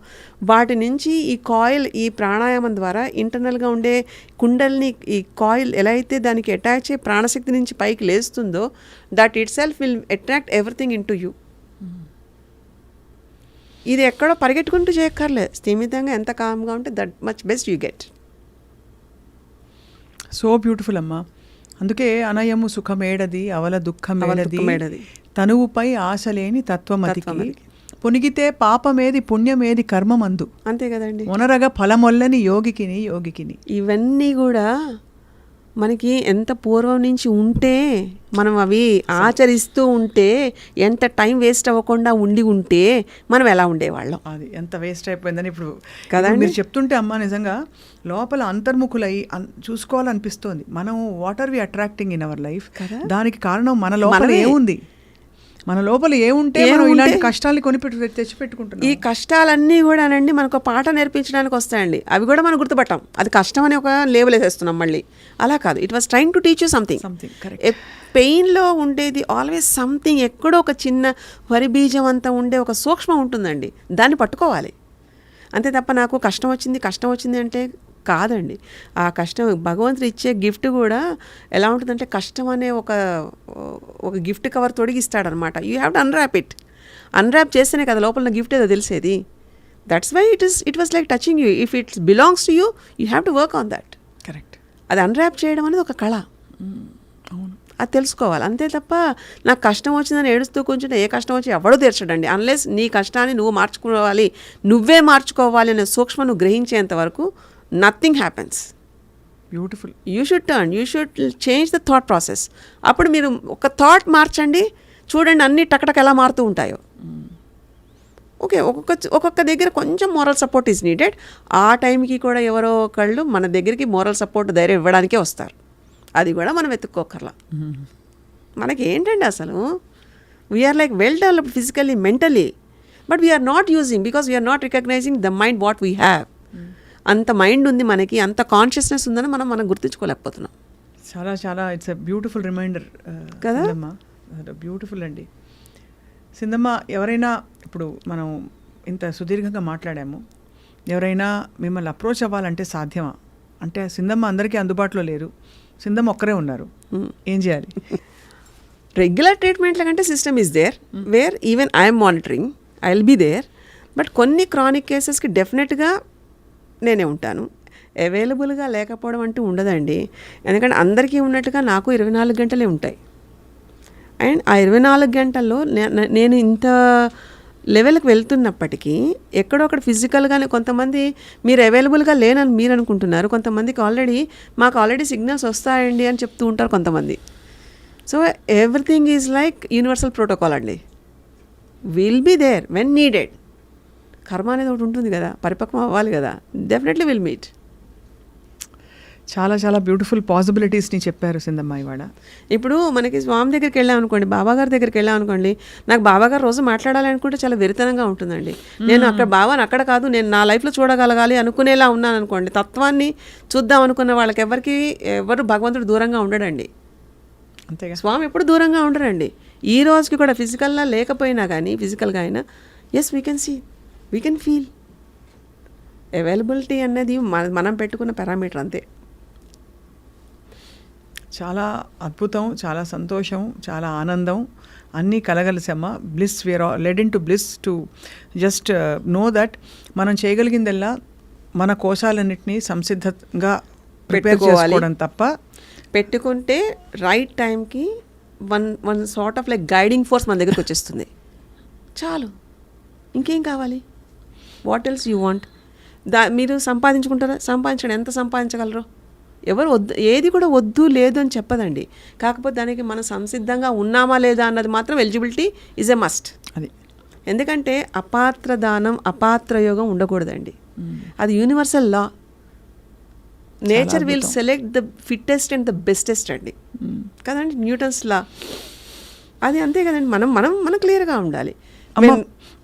వాటి నుంచి ఈ కాయిల్, ఈ ప్రాణాయామం ద్వారా ఇంటర్నల్గా ఉండే కుండల్ని, ఈ కాయిల్ ఎలా అయితే దానికి అటాచ్ అయ్యి ప్రాణశక్తి నుంచి పైకి లేస్తుందో, that itself will attract everything into you. ఇది ఎక్కడో పరిగెట్టుకుంటూ చేయక్కర్లేదు, స్థిమితంగా ఎంత కామ్గా ఉంటే that much best you get. So beautiful అమ్మా. అందుకే అనయము సుఖమేడది అవల దుఃఖమేడది తనువుపై ఆశలేని తత్వమతికి పొనిగితే పాపమేది పుణ్యమేది కర్మమందు. అంతే కదండి. ఒనరగా ఫలమొల్లని యోగికిని. ఇవన్నీ కూడా మనకి ఎంత పూర్వం నుంచి ఉంటే, మనం అవి ఆచరిస్తూ ఉంటే, ఎంత టైం వేస్ట్ అవ్వకుండా ఉంటే మనం ఎలా ఉండేవాళ్ళం. అది ఎంత వేస్ట్ అయిపోయిందని ఇప్పుడు కదండి. మీరు చెప్తుంటే అమ్మా నిజంగా లోపల అంతర్ముఖులై చూసుకోవాలనిపిస్తోంది. మనం what are we attracting in our life. దానికి కారణం మన లోపల ఏముంది, మన లోపల ఏముంటే మనం ఇలాంటి కష్టాన్ని తెచ్చిపెట్టుకుంటున్నాం. ఈ కష్టాలన్నీ కూడా అనండి మనకు పాట నేర్పించడానికి వస్తాయండి. అవి కూడా మనం గుర్తుపట్టాం. అది కష్టం అని ఒక లేబుల్ వేసేస్తున్నాం మళ్ళీ. అలా కాదు, it was trying to teach you something. పెయిన్లో ఉండేది ఆల్వేస్ సంథింగ్, ఎక్కడో ఒక చిన్న వరి బీజం అంతా ఉండే ఒక సూక్ష్మం ఉంటుందండి. దాన్ని పట్టుకోవాలి అంతే తప్ప నాకు కష్టం వచ్చింది అంటే కాదండి. ఆ కష్టం భగవంతుడు ఇచ్చే గిఫ్ట్ కూడా ఎలా ఉంటుందంటే, కష్టం అనే ఒక గిఫ్ట్ కవర్ తొడిగిస్తాడనమాట. You have to unwrap it. Unwrap చేస్తేనే కదా లోపల ఉన్న గిఫ్ట్ ఏదో తెలిసేది. That's why it was like touching you. If it's belongs to you, you have to work on that. Correct. అది అన్రాప్ చేయడం అనేది ఒక కళ. అవును, అది తెలుసుకోవాలి. అంతే తప్ప నాకు కష్టం వచ్చిందని ఏడుస్తూ కూర్చుంటే ఏ కష్టం వచ్చి ఎవడో తీర్చడండి. అన్లెస్ నీ కష్టాన్ని నువ్వు మార్చుకోవాలి, నువ్వే మార్చుకోవాలి అనే సూక్ష్మం నువ్వు గ్రహించేంత వరకు nothing happens. Beautiful. You should change the thought process. అప్పుడు మీరు ఒక థాట్ మార్చండి, చూడండి అన్నీ టకటక ఎలా మారుతూ ఉంటాయో. ఓకే, ఒక్కొక్క దగ్గర కొంచెం మోరల్ సపోర్ట్ ఈజ్ నీడెడ్. ఆ టైంకి కూడా ఎవరో ఒకళ్ళు మన దగ్గరికి మోరల్ సపోర్ట్ ధైర్యం ఇవ్వడానికే వస్తారు. అది కూడా మనం వెతుక్కోకర్లా. మనకి ఏంటండి అసలు we are like well developed physically, mentally, but we are not using, because we are not recognizing the mind what we have. అంత మైండ్ ఉంది మనకి, అంత కాన్షియస్నెస్ ఉందని మనం గుర్తించుకోలేకపోతున్నాం. చాలా చాలా ఇట్స్ ఎ బ్యూటిఫుల్ రిమైండర్ కదా. బ్యూటిఫుల్ అండి. సింధమ్మ, ఎవరైనా ఇప్పుడు మనం ఇంత సుదీర్ఘంగా మాట్లాడాము, ఎవరైనా మిమ్మల్ని అప్రోచ్ అవ్వాలంటే సాధ్యమా? అంటే సింధమ్మ అందరికీ అందుబాటులో లేరు, సింధమ్మ ఒక్కరే ఉన్నారు, ఏం చేయాలి? రెగ్యులర్ ట్రీట్మెంట్ల కంటే system is there where even I'm monitoring, I will be there. But కొన్ని క్రానిక్ కేసెస్కి డెఫినెట్గా నేనే ఉంటాను. అవైలబుల్గా లేకపోవడం అంటూ ఉండదండి. ఎందుకంటే అందరికీ ఉన్నట్టుగా నాకు 24 గంటలే ఉంటాయి. అండ్ ఆ 24 గంటల్లో నేను ఇంత లెవెల్కి వెళ్తున్నప్పటికీ ఎక్కడొక్కడ ఫిజికల్గానే కొంతమంది మీరు అవైలబుల్గా లేనని మీరు అనుకుంటున్నారు, కొంతమందికి మాకు ఆల్రెడీ సిగ్నల్స్ వస్తాయండి అని చెప్తూ ఉంటారు కొంతమంది. So everything is like universal protocol అండి. Will be there when needed. Karma అనేది ఒకటి ఉంటుంది కదా, పరిపక్వం అవ్వాలి కదా, డెఫినెట్లీ విల్ మీట్. చాలా చాలా బ్యూటిఫుల్ పాసిబిలిటీస్ని చెప్పారు సింధమ్మ ఇవాళ. ఇప్పుడు మనకి స్వామి దగ్గరికి వెళ్ళామనుకోండి, బాబాగారి దగ్గరికి వెళ్ళామనుకోండి, నాకు బాబాగారు రోజు మాట్లాడాలి అనుకుంటే చాలా వెరితనంగా ఉంటుందండి. నేను అక్కడ బాబాని అక్కడ కాదు, నేను నా లైఫ్లో చూడగలగాలి అనుకునేలా ఉన్నాను అనుకోండి. తత్వాన్ని చూద్దాం అనుకున్న వాళ్ళకి ఎవరు భగవంతుడు దూరంగా ఉండడండి. అంతేగా, స్వామి ఎప్పుడు దూరంగా ఉండరండి. ఈ రోజుకి కూడా ఫిజికల్గా లేకపోయినా కానీ, ఫిజికల్గా అయినా yes we can see, we can feel. Availability అనేది మనం పెట్టుకున్న పారామీటర్ అంతే. చాలా అద్భుతం, చాలా సంతోషం, చాలా ఆనందం అన్నీ కలగలిసమ్మ. Bliss, we are led into bliss to just know that మనం చేయగలిగిందల్లా మన కోశాలన్నింటినీ సంసిద్ధంగా ప్రిపేర్ చేసుకోవడం తప్ప, పెట్టుకుంటే రైట్ టైంకి one sort of like guiding force మన దగ్గరికి వచ్చేస్తుంది. చాలు, ఇంకేం కావాలి? What else you want? మీరు సంపాదించుకుంటారా? సంపాదించండి, ఎంత సంపాదించగలరో. ఎవరు వద్దు, ఏది కూడా వద్దు లేదు అని చెప్పదండి. కాకపోతే దానికి మనం సంసిద్ధంగా ఉన్నామా లేదా అన్నది మాత్రం ఎలిజిబిలిటీ ఈజ్ ఎ మస్ట్. అది ఎందుకంటే అపాత్ర దానం, అపాత్ర యోగం ఉండకూడదండి. అది universal law. Nature will select the fittest and the bestest అండి కదండి, న్యూటన్స్ లా. అది అంతే కదండి. మనం మనం మనం క్లియర్గా ఉండాలి. అమ్మ,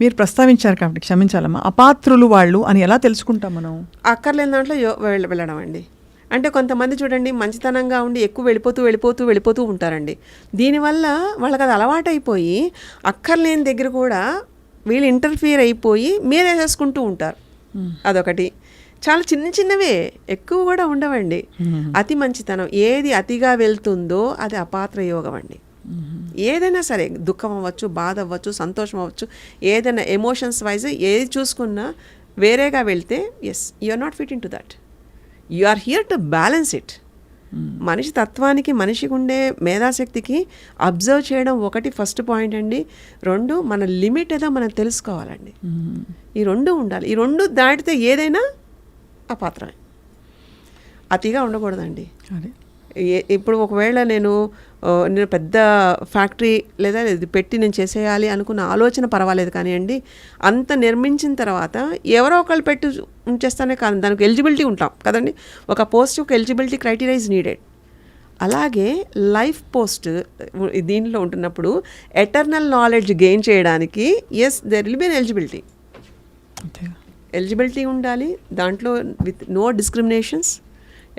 మీరు ప్రస్తావించారు కాబట్టి క్షమించాలమ్మా, అపాత్రులు వాళ్ళు అని ఎలా తెలుసుకుంటాం మనం? అక్కర్లేని దాంట్లో వెళ్ళడం అండి. అంటే కొంతమంది చూడండి మంచితనంగా ఉండి ఎక్కువ వెళ్ళిపోతూ ఉంటారండి. దీనివల్ల వాళ్ళకి అది అలవాటైపోయి అక్కర్లేని దగ్గర కూడా వీళ్ళు ఇంటర్ఫియర్ అయిపోయి మీరేసేసుకుంటూ ఉంటారు. అదొకటి. చాలా చిన్నవే, ఎక్కువ కూడా ఉండవండి. అతి మంచితనం ఏది అతిగా వెళ్తుందో అది అపాత్ర యోగం అండి. ఏదైనా సరే, దుఃఖం అవ్వచ్చు, బాధ అవ్వచ్చు, సంతోషం అవ్వచ్చు, ఏదైనా ఎమోషన్స్ వైజ్ ఏది చూసుకున్నా వేరేగా వెళ్తే yes you are not fit in to that. You are here to balance it. మనిషి తత్వానికి, మనిషికి ఉండే మేధాశక్తికి అబ్జర్వ్ చేయడం ఒకటి ఫస్ట్ పాయింట్ అండి. 2 మన లిమిట్ ఏదో మనం తెలుసుకోవాలండి. ఈ 2 ఉండాలి. ఈ 2 దాటితే ఏదైనా అపాత్రమే. అతిగా ఉండకూడదండి. ఇప్పుడు ఒకవేళ నేను పెద్ద ఫ్యాక్టరీ లేదా ఇది పెట్టి నేను చేసేయాలి అనుకున్న ఆలోచన పర్వాలేదు కానివ్వండి, అంత నిర్మించిన తర్వాత ఎవరో ఒకళ్ళు పెట్టి ఉంచేస్తానే కాదు, దానికి ఎలిజిబిలిటీ ఉంటాం కదండి. ఒక పోస్ట్ ఒక ఎలిజిబిలిటీ క్రైటీరియా ఇస్ నీడెడ్. అలాగే లైఫ్ పోస్ట్ దీనిలో ఉంటున్నప్పుడు ఎటర్నల్ నాలెడ్జ్ గెయిన్ చేయడానికి yes there will be an eligibility. Eligibility ఉండాలి దాంట్లో, విత్ నో డిస్క్రిమినేషన్స్.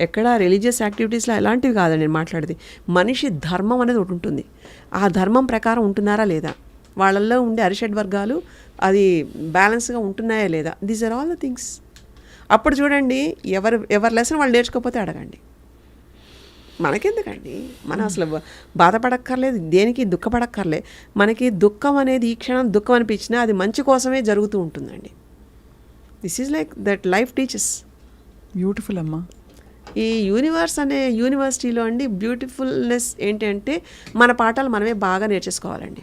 ఎక్కడ రిలీజియస్ యాక్టివిటీస్లో ఎలాంటివి కాదండి నేను మాట్లాడేది. మనిషి ధర్మం అనేది ఒకటి ఉంటుంది. ఆ ధర్మం ప్రకారం ఉంటున్నారా లేదా, వాళ్ళల్లో ఉండే అరిషడ్ వర్గాలు అది బ్యాలెన్స్గా ఉంటున్నాయా లేదా, these are all the things. అప్పుడు చూడండి, ఎవరి లెసన్ వాళ్ళు నేర్చుకోకపోతే అడగండి. మనకెందుకండి, మనం అసలు బాధపడక్కర్లేదు, దేనికి దుఃఖపడక్కర్లే. మనకి దుఃఖం అనేది ఈ క్షణం దుఃఖం అనిపించినా అది మంచి కోసమే జరుగుతూ ఉంటుందండి. This is like that life teachers. Beautiful అమ్మా. ఈ యూనివర్స్ అనే యూనివర్సిటీలో అండి బ్యూటిఫుల్నెస్ ఏంటంటే మన పాఠాలు మనమే బాగా నేర్చేసుకోవాలండి.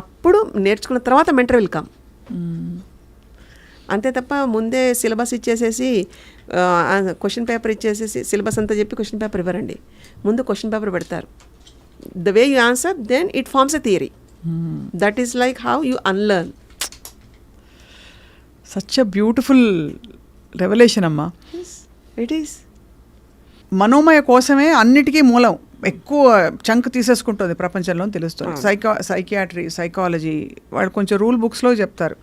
అప్పుడు నేర్చుకున్న తర్వాత మెంటర్ విల్ కమ్. అంతే తప్ప ముందే సిలబస్ ఇచ్చేసేసి క్వశ్చన్ పేపర్ ఇచ్చేసేసి సిలబస్ అంతా చెప్పి క్వశ్చన్ పేపర్ ఇవ్వరండి. ముందు క్వశ్చన్ పేపర్ పెడతారు. The way you answer then it forms a theory. That is like how you unlearn. Such a beautiful revolution అమ్మా. It is. మనోమయ కోసమే అన్నిటికీ మూలం, ఎక్కువ చంక్ తీసేసుకుంటుంది ప్రపంచంలో తెలుస్తుంది. సైకియాట్రీ, సైకాలజీ వాళ్ళు కొంచెం రూల్ బుక్స్లో చెప్తారు,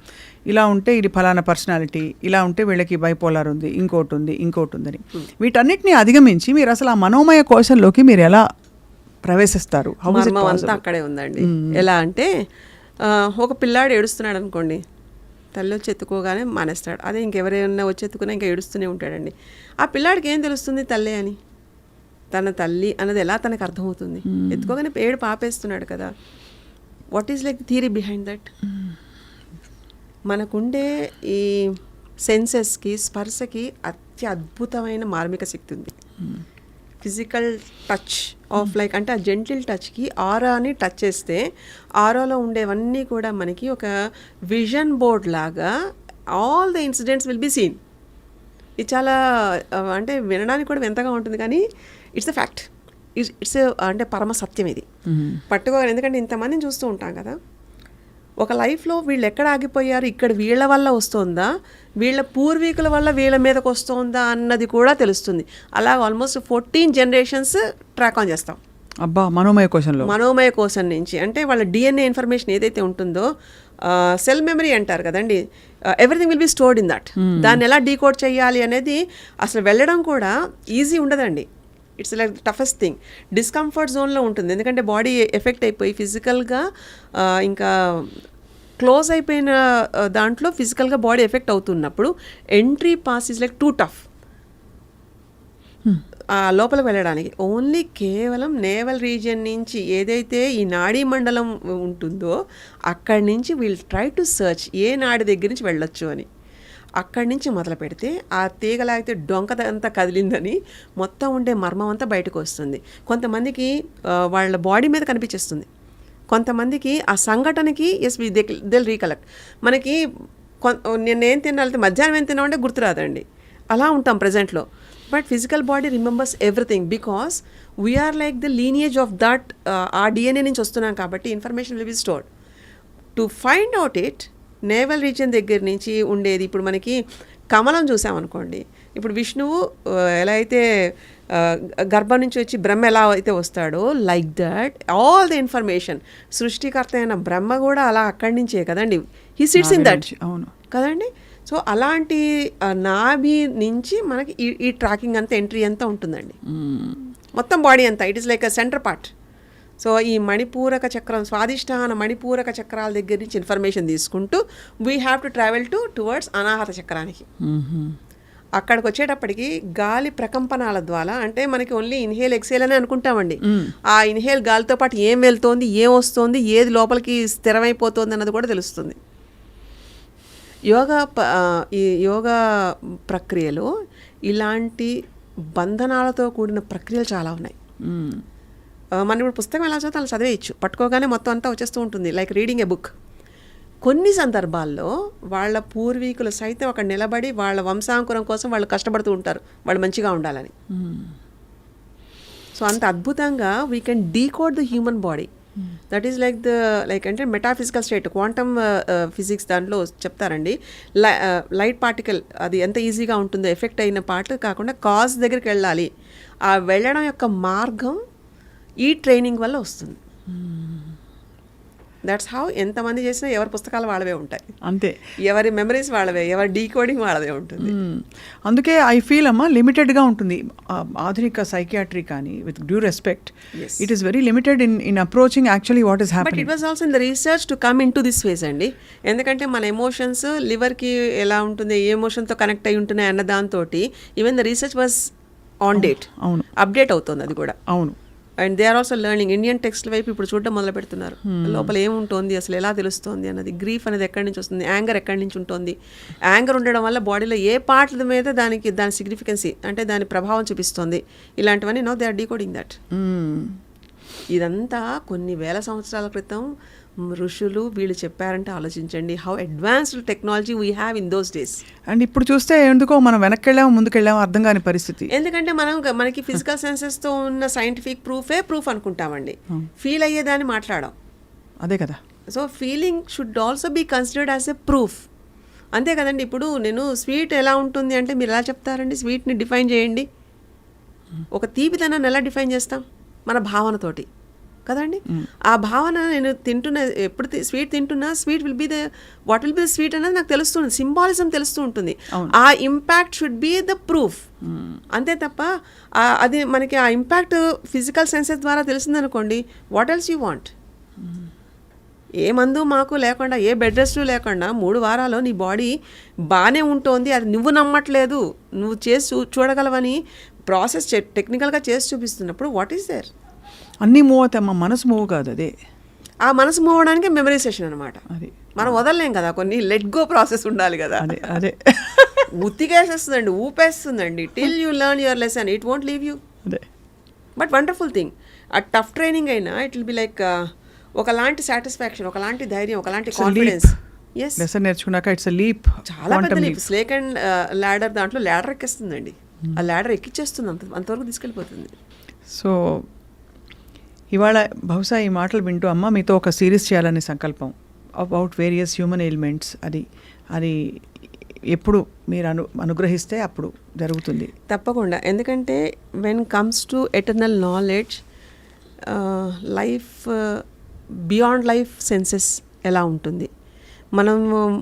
ఇలా ఉంటే ఇది ఫలానా పర్సనాలిటీ, ఇలా ఉంటే వీళ్ళకి బైపోలార్ ఉంది, ఇంకోటి ఉందని. వీటన్నిటిని అధిగమించి మీరు అసలు ఆ మనోమయ కోశంలోకి మీరు ఎలా ప్రవేశిస్తారు? అంతా అక్కడే ఉందండి. ఎలా అంటే ఒక పిల్లాడు ఏడుస్తున్నాడు అనుకోండి, తల్లి వచ్చి ఎత్తుకోగానే మానేస్తాడు. అదే ఇంకెవరైనా వచ్చి ఎత్తుకున్నా ఇంకా ఏడుస్తూనే ఉంటాడండి. ఆ పిల్లాడికి ఏం తెలుస్తుంది తల్లే అని, తన తల్లి అన్నది ఎలా తనకు అర్థమవుతుంది? ఎత్తుకోగానే ఏడు పాపేస్తున్నాడు కదా. What is like theory behind that? మనకుండే ఈ సెన్సెస్కి, స్పర్శకి అద్భుతమైన మార్మిక శక్తి ఉంది. ఫిజికల్ టచ్ ఆఫ్ లైక్ అంటే ఆ జెంటిల్ టచ్కి ఆరాని టచ్ చేస్తే ఆరాలో ఉండేవన్నీ కూడా మనకి ఒక విజన్ బోర్డ్ లాగా all the incidents will be seen. ఇది చాలా అంటే వినడానికి కూడా వింతగా ఉంటుంది కానీ ఇట్స్ అ ఫ్యాక్ట్. ఇట్స్ అంటే పరమ సత్యం ఇది. పట్టుకోవాలి. ఎందుకంటే ఇంతమందిని చూస్తూ ఉంటాం కదా, ఒక లైఫ్లో వీళ్ళు ఎక్కడ ఆగిపోయారు, ఇక్కడ వీళ్ళ వల్ల వస్తుందా, వీళ్ళ పూర్వీకుల వల్ల వీళ్ళ మీదకి వస్తుందా అన్నది కూడా తెలుస్తుంది. అలా ఆల్మోస్ట్ 14 జనరేషన్స్ ట్రాక్ ఆన్ చేస్తాం. అబ్బా, మనోమయ కోశం నుంచి. అంటే వాళ్ళ డిఎన్ఏ ఇన్ఫర్మేషన్ ఏదైతే ఉంటుందో, సెల్ మెమరీ అంటారు కదండి, everything will be stored in that. దాన్ని ఎలా డీకోడ్ చేయాలి అనేది అసలు వెళ్ళడం కూడా ఈజీ ఉండదండి. It's like toughest thing. Discomfort జోన్లో ఉంటుంది. ఎందుకంటే బాడీ ఎఫెక్ట్ అయిపోయి ఫిజికల్గా ఇంకా క్లోజ్ అయిపోయిన దాంట్లో ఫిజికల్గా బాడీ ఎఫెక్ట్ అవుతున్నప్పుడు entry pass is like two tough. ఆ లోపలికి వెళ్ళడానికి ఓన్లీ కేవలం నేవల్ రీజియన్ నుంచి ఏదైతే ఈ నాడీ మండలం ఉంటుందో అక్కడి నుంచి వీల్ ట్రై టు సర్చ్ ఏ నాడి దగ్గర నుంచి వెళ్ళొచ్చు అని. అక్కడి నుంచి మొదలు పెడితే ఆ తీగలాగితే డొంకదంతా కదిలిందని మొత్తం ఉండే మర్మం అంతా బయటకు వస్తుంది. కొంతమందికి వాళ్ళ బాడీ మీద కనిపించేస్తుంది, కొంతమందికి ఆ సంఘటనకి ఎస్ దిల్ రీకలెక్ట్. మనకి నేనేం తినాలి, మధ్యాహ్నం ఏం తిన్నామంటే గుర్తురాదండి, అలా ఉంటాం ప్రజెంట్లో. But physical body remembers everything because we're like the lineage of that. ఆ డిఎన్ఏ నుంచి వస్తున్నాం కాబట్టి information will be stored. To find out it navel region దగ్గర నుంచి ఉండేది ఇప్పుడు మనకి కమలం చూసామనుకోండి, ఇప్పుడు విష్ణువు ఎలా అయితే గర్భం నుంచి వచ్చి బ్రహ్మ ఎలా అయితే వస్తాడో, like that all the information సృష్టికర్త అయిన బ్రహ్మ కూడా అలా అక్కడి నుంచే కదండి, హీ సిట్స్ ఇన్ దట్. అవును కదండి. సో అలాంటి నాభి నుంచి మనకి ఈ ట్రాకింగ్ అంతా, ఎంట్రీ అంతా ఉంటుందండి. మొత్తం బాడీ అంతా it is like a centre part. So ఈ మణిపూరక చక్రం, స్వాదిష్టాన మణిపూరక చక్రాల దగ్గర నుంచి ఇన్ఫర్మేషన్ తీసుకుంటూ we have to travel towards అనాహత చక్రానికి. అక్కడికి వచ్చేటప్పటికి గాలి ప్రకంపనాల ద్వారా, అంటే మనకి ఓన్లీ ఇన్హేల్ ఎక్సేల్ అని అనుకుంటామండి. ఆ ఇన్హేల్ గాలితో పాటు ఏం వెళ్తోంది, ఏం వస్తోంది, ఏది లోపలికి స్థిరమైపోతుంది అన్నది కూడా తెలుస్తుంది. ఈ యోగా ప్రక్రియలో ఇలాంటి బంధనాలతో కూడిన ప్రక్రియలు చాలా ఉన్నాయి. మనం ఇప్పుడు పుస్తకం ఎలా చదివితే అలా చదివేయచ్చు, పట్టుకోగానే మొత్తం అంతా వచ్చేస్తూ ఉంటుంది, లైక్ రీడింగ్ ఏ బుక్. కొన్ని సందర్భాల్లో వాళ్ళ పూర్వీకులు సైతం అక్కడ నిలబడి వాళ్ళ వంశాంకురం కోసం వాళ్ళు కష్టపడుతూ ఉంటారు, వాళ్ళు మంచిగా ఉండాలని. సో అంత అద్భుతంగా we can decode the human body. That is like అంటే మెటాఫిజికల్ స్టేట్, క్వాంటమ్ ఫిజిక్స్ దాంట్లో చెప్తారండి. లైట్ పార్టికల్ అది ఎంత ఈజీగా ఉంటుందో, ఎఫెక్ట్ అయిన పార్ట్ కాకుండా కాజ్ దగ్గరికి వెళ్ళాలి. ఆ వెళ్ళడం యొక్క మార్గం ఈ ట్రైనింగ్ వల్ల వస్తుంది. దట్స్ హౌ ఎంతమంది చేసినా ఎవరి పుస్తకాలు వాళ్ళవే ఉంటాయి, అంతే, ఎవరి మెమరీస్ వాళ్ళవే, ఎవరి డీకోడింగ్ వాళ్ళదే ఉంటుంది. అందుకే ఐ ఫీల్ అమ్మా లిమిటెడ్గా ఉంటుంది ఆధునిక సైకియాట్రీ కానీ, with due respect, it is very limited in approaching actually what is happening. But it was also in the research to come in to this phase అండి. ఎందుకంటే మన ఎమోషన్స్ లివర్కి ఎలా ఉంటుంది, ఏ ఎమోషన్తో కనెక్ట్ అయి ఉంటున్నాయి అన్న దాంతో even the research was on date. అవును, అప్డేట్ అవుతుంది అది కూడా. అవును. And they are also learning. Indian text వైపు ఇప్పుడు చూడడం మొదలు పెడుతున్నారు. లోపల ఏముంటుంది, అసలు ఎలా తెలుస్తుంది అన్నది, గ్రీఫ్ అనేది ఎక్కడి నుంచి వస్తుంది, యాంగర్ ఎక్కడి నుంచి ఉంటుంది, యాంగర్ ఉండడం వల్ల బాడీలో ఏ పార్ట్ల మీద దాని సిగ్నిఫికెన్సీ అంటే దాని ప్రభావం చూపిస్తుంది, ఇలాంటివన్నీ no they are decoding that. ఇదంతా కొన్ని వేల సంవత్సరాల క్రితం ఋషులు వీళ్ళు చెప్పారంటే ఆలోచించండి, how advanced technology we have in those days. And ఇప్పుడు చూస్తే ఎందుకో మనం వెనక్కి వెళ్ళాము ముందుకెళ్ళాము అర్థం కాని పరిస్థితి. ఎందుకంటే మనకి ఫిజికల్ సెన్సెస్తో ఉన్న సైంటిఫిక్ ప్రూఫ్ అనుకుంటామండి, ఫీల్ అయ్యేదాన్ని మాట్లాడాం. అదే కదా. So feeling should also be considered as a proof. అంతే కదండి. ఇప్పుడు నేను స్వీట్ ఎలా ఉంటుంది అంటే మీరు ఎలా చెప్తారండి, స్వీట్ని డిఫైన్ చేయండి. ఒక తీపిదనాన్ని ఎలా డిఫైన్ చేస్తాం, మన భావనతోటి కదండి. ఆ భావన నేను తింటున్నా, ఎప్పుడు స్వీట్ తింటున్నా, sweet will be the what will be the sweet అనేది నాకు తెలుస్తుంది, సింబాలిజం తెలుస్తూ ఉంటుంది. ఆ impact should be the proof. అంతే తప్ప అది మనకి ఆ ఇంపాక్ట్ ఫిజికల్ సెన్సెస్ ద్వారా తెలిసిందనుకోండి, వాట్ ఎల్స్ యూ వాంట్. ఏ మందు మాకు లేకుండా, ఏ బెడ్ రెస్ట్ లేకుండా 3 వారాలు నీ బాడీ బాగానే ఉంటుంది, అది నువ్వు నమ్మట్లేదు, నువ్వు చేసి చూడగలవని ప్రాసెస్ టెక్నికల్గా చేసి చూపిస్తున్నప్పుడు వాట్ ఈస్ దేర్? అన్నీ మూవ్ అవుతాయి, మా మనసు మూవ్ కాదు. అదే ఆ మనసు మూవ్ అవడానికి మెమరైజేషన్ అనమాట. అది మనం వదలలేం కదా, కొన్ని లెట్ గో ప్రాసెస్ ఉండాలి కదా. అదే ఉత్తికేసేస్తుందండి, ఊపేస్తుందండి, till you learn your lesson it won't leave you. అదే బట్ వండర్ఫుల్ థింగ్. ఆ టఫ్ ట్రైనింగ్ అయినా ఇట్ విల్ బి లైక్ ఒకలాంటి సాటిస్ఫాక్షన్, ఒకలాంటి ధైర్యం, ఒకలాంటి కాన్ఫిడెన్స్. ఎస్, లెసన్ నేర్చుకున్నాక ఇట్స్ లీప్, చాలా పెద్ద లీప్. స్నేక్ అండ్ ల్యాడర్, దాంట్లో ల్యాడర్ ఎక్కిస్తుందండి, ఆ ల్యాడర్ ఎక్కిచ్చేస్తుంది, అంతవరకు తీసుకెళ్ళిపోతుంది. సో ఇవాళ బహుశా ఈ మాటలు వింటూ అమ్మ మీతో ఒక సిరీస్ చేయాలనే సంకల్పం అబౌట్ వేరియస్ హ్యూమన్ ఎలిమెంట్స్. అది ఎప్పుడు మీరు అనుగ్రహిస్తే అప్పుడు జరుగుతుంది తప్పకుండా. ఎందుకంటే when comes to eternal knowledge, life beyond life senses ఎలా ఉంటుంది,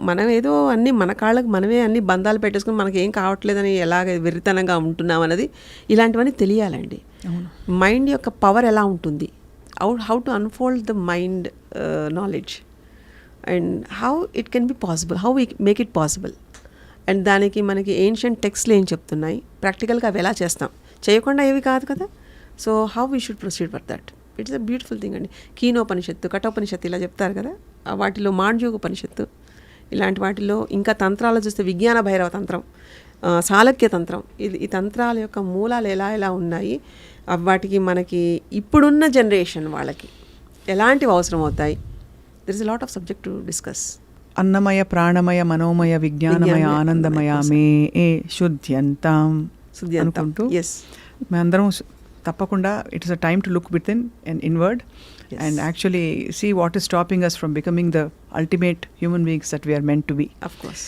మనం ఏదో అన్నీ మన కాళ్ళకు మనమే అన్ని బంధాలు పెట్టేసుకుని మనకేం కావట్లేదని ఎలాగ వెర్రితనంగా ఉంటున్నాం అన్నది, ఇలాంటివన్నీ తెలియాలండి. మైండ్ యొక్క పవర్ ఎలా ఉంటుంది, how to unfold the mind knowledge and how it can be possible, how we make it possible. And దానికి మనకి ఏన్షియంట్ టెక్స్ట్లు ఏం చెప్తున్నాయి, ప్రాక్టికల్గా అవి ఎలా చేస్తాం, చేయకుండా ఏవి కాదు కదా. So how we should proceed for that. It's a beautiful thing అండి. కీనోపనిషత్తు, కఠోపనిషత్తు ఇలా చెప్తారు కదా, వాటిలో మాండ్యోగోపనిషత్తు, ఇలాంటి వాటిలో ఇంకా తంత్రాలు చూస్తే విజ్ఞాన భైరవ తంత్రం, సాళక్య తంత్రం, ఈ తంత్రాల యొక్క మూలాలు ఎలా ఉన్నాయి, వాటికి మనకి ఇప్పుడున్న జనరేషన్ వాళ్ళకి ఎలాంటివి అవసరం అవుతాయి. There is a lot of subject to discuss. అన్నమయ ప్రాణమయ మనోమయ విజ్ఞానమయ ఆనందమయ మే శుద్ధ్యంతాం అనుకుంటూ మేమందరం తప్పకుండా it is a time to look with in inward and actually see what is stopping us from becoming the ultimate human beings that we are meant to be. Of course.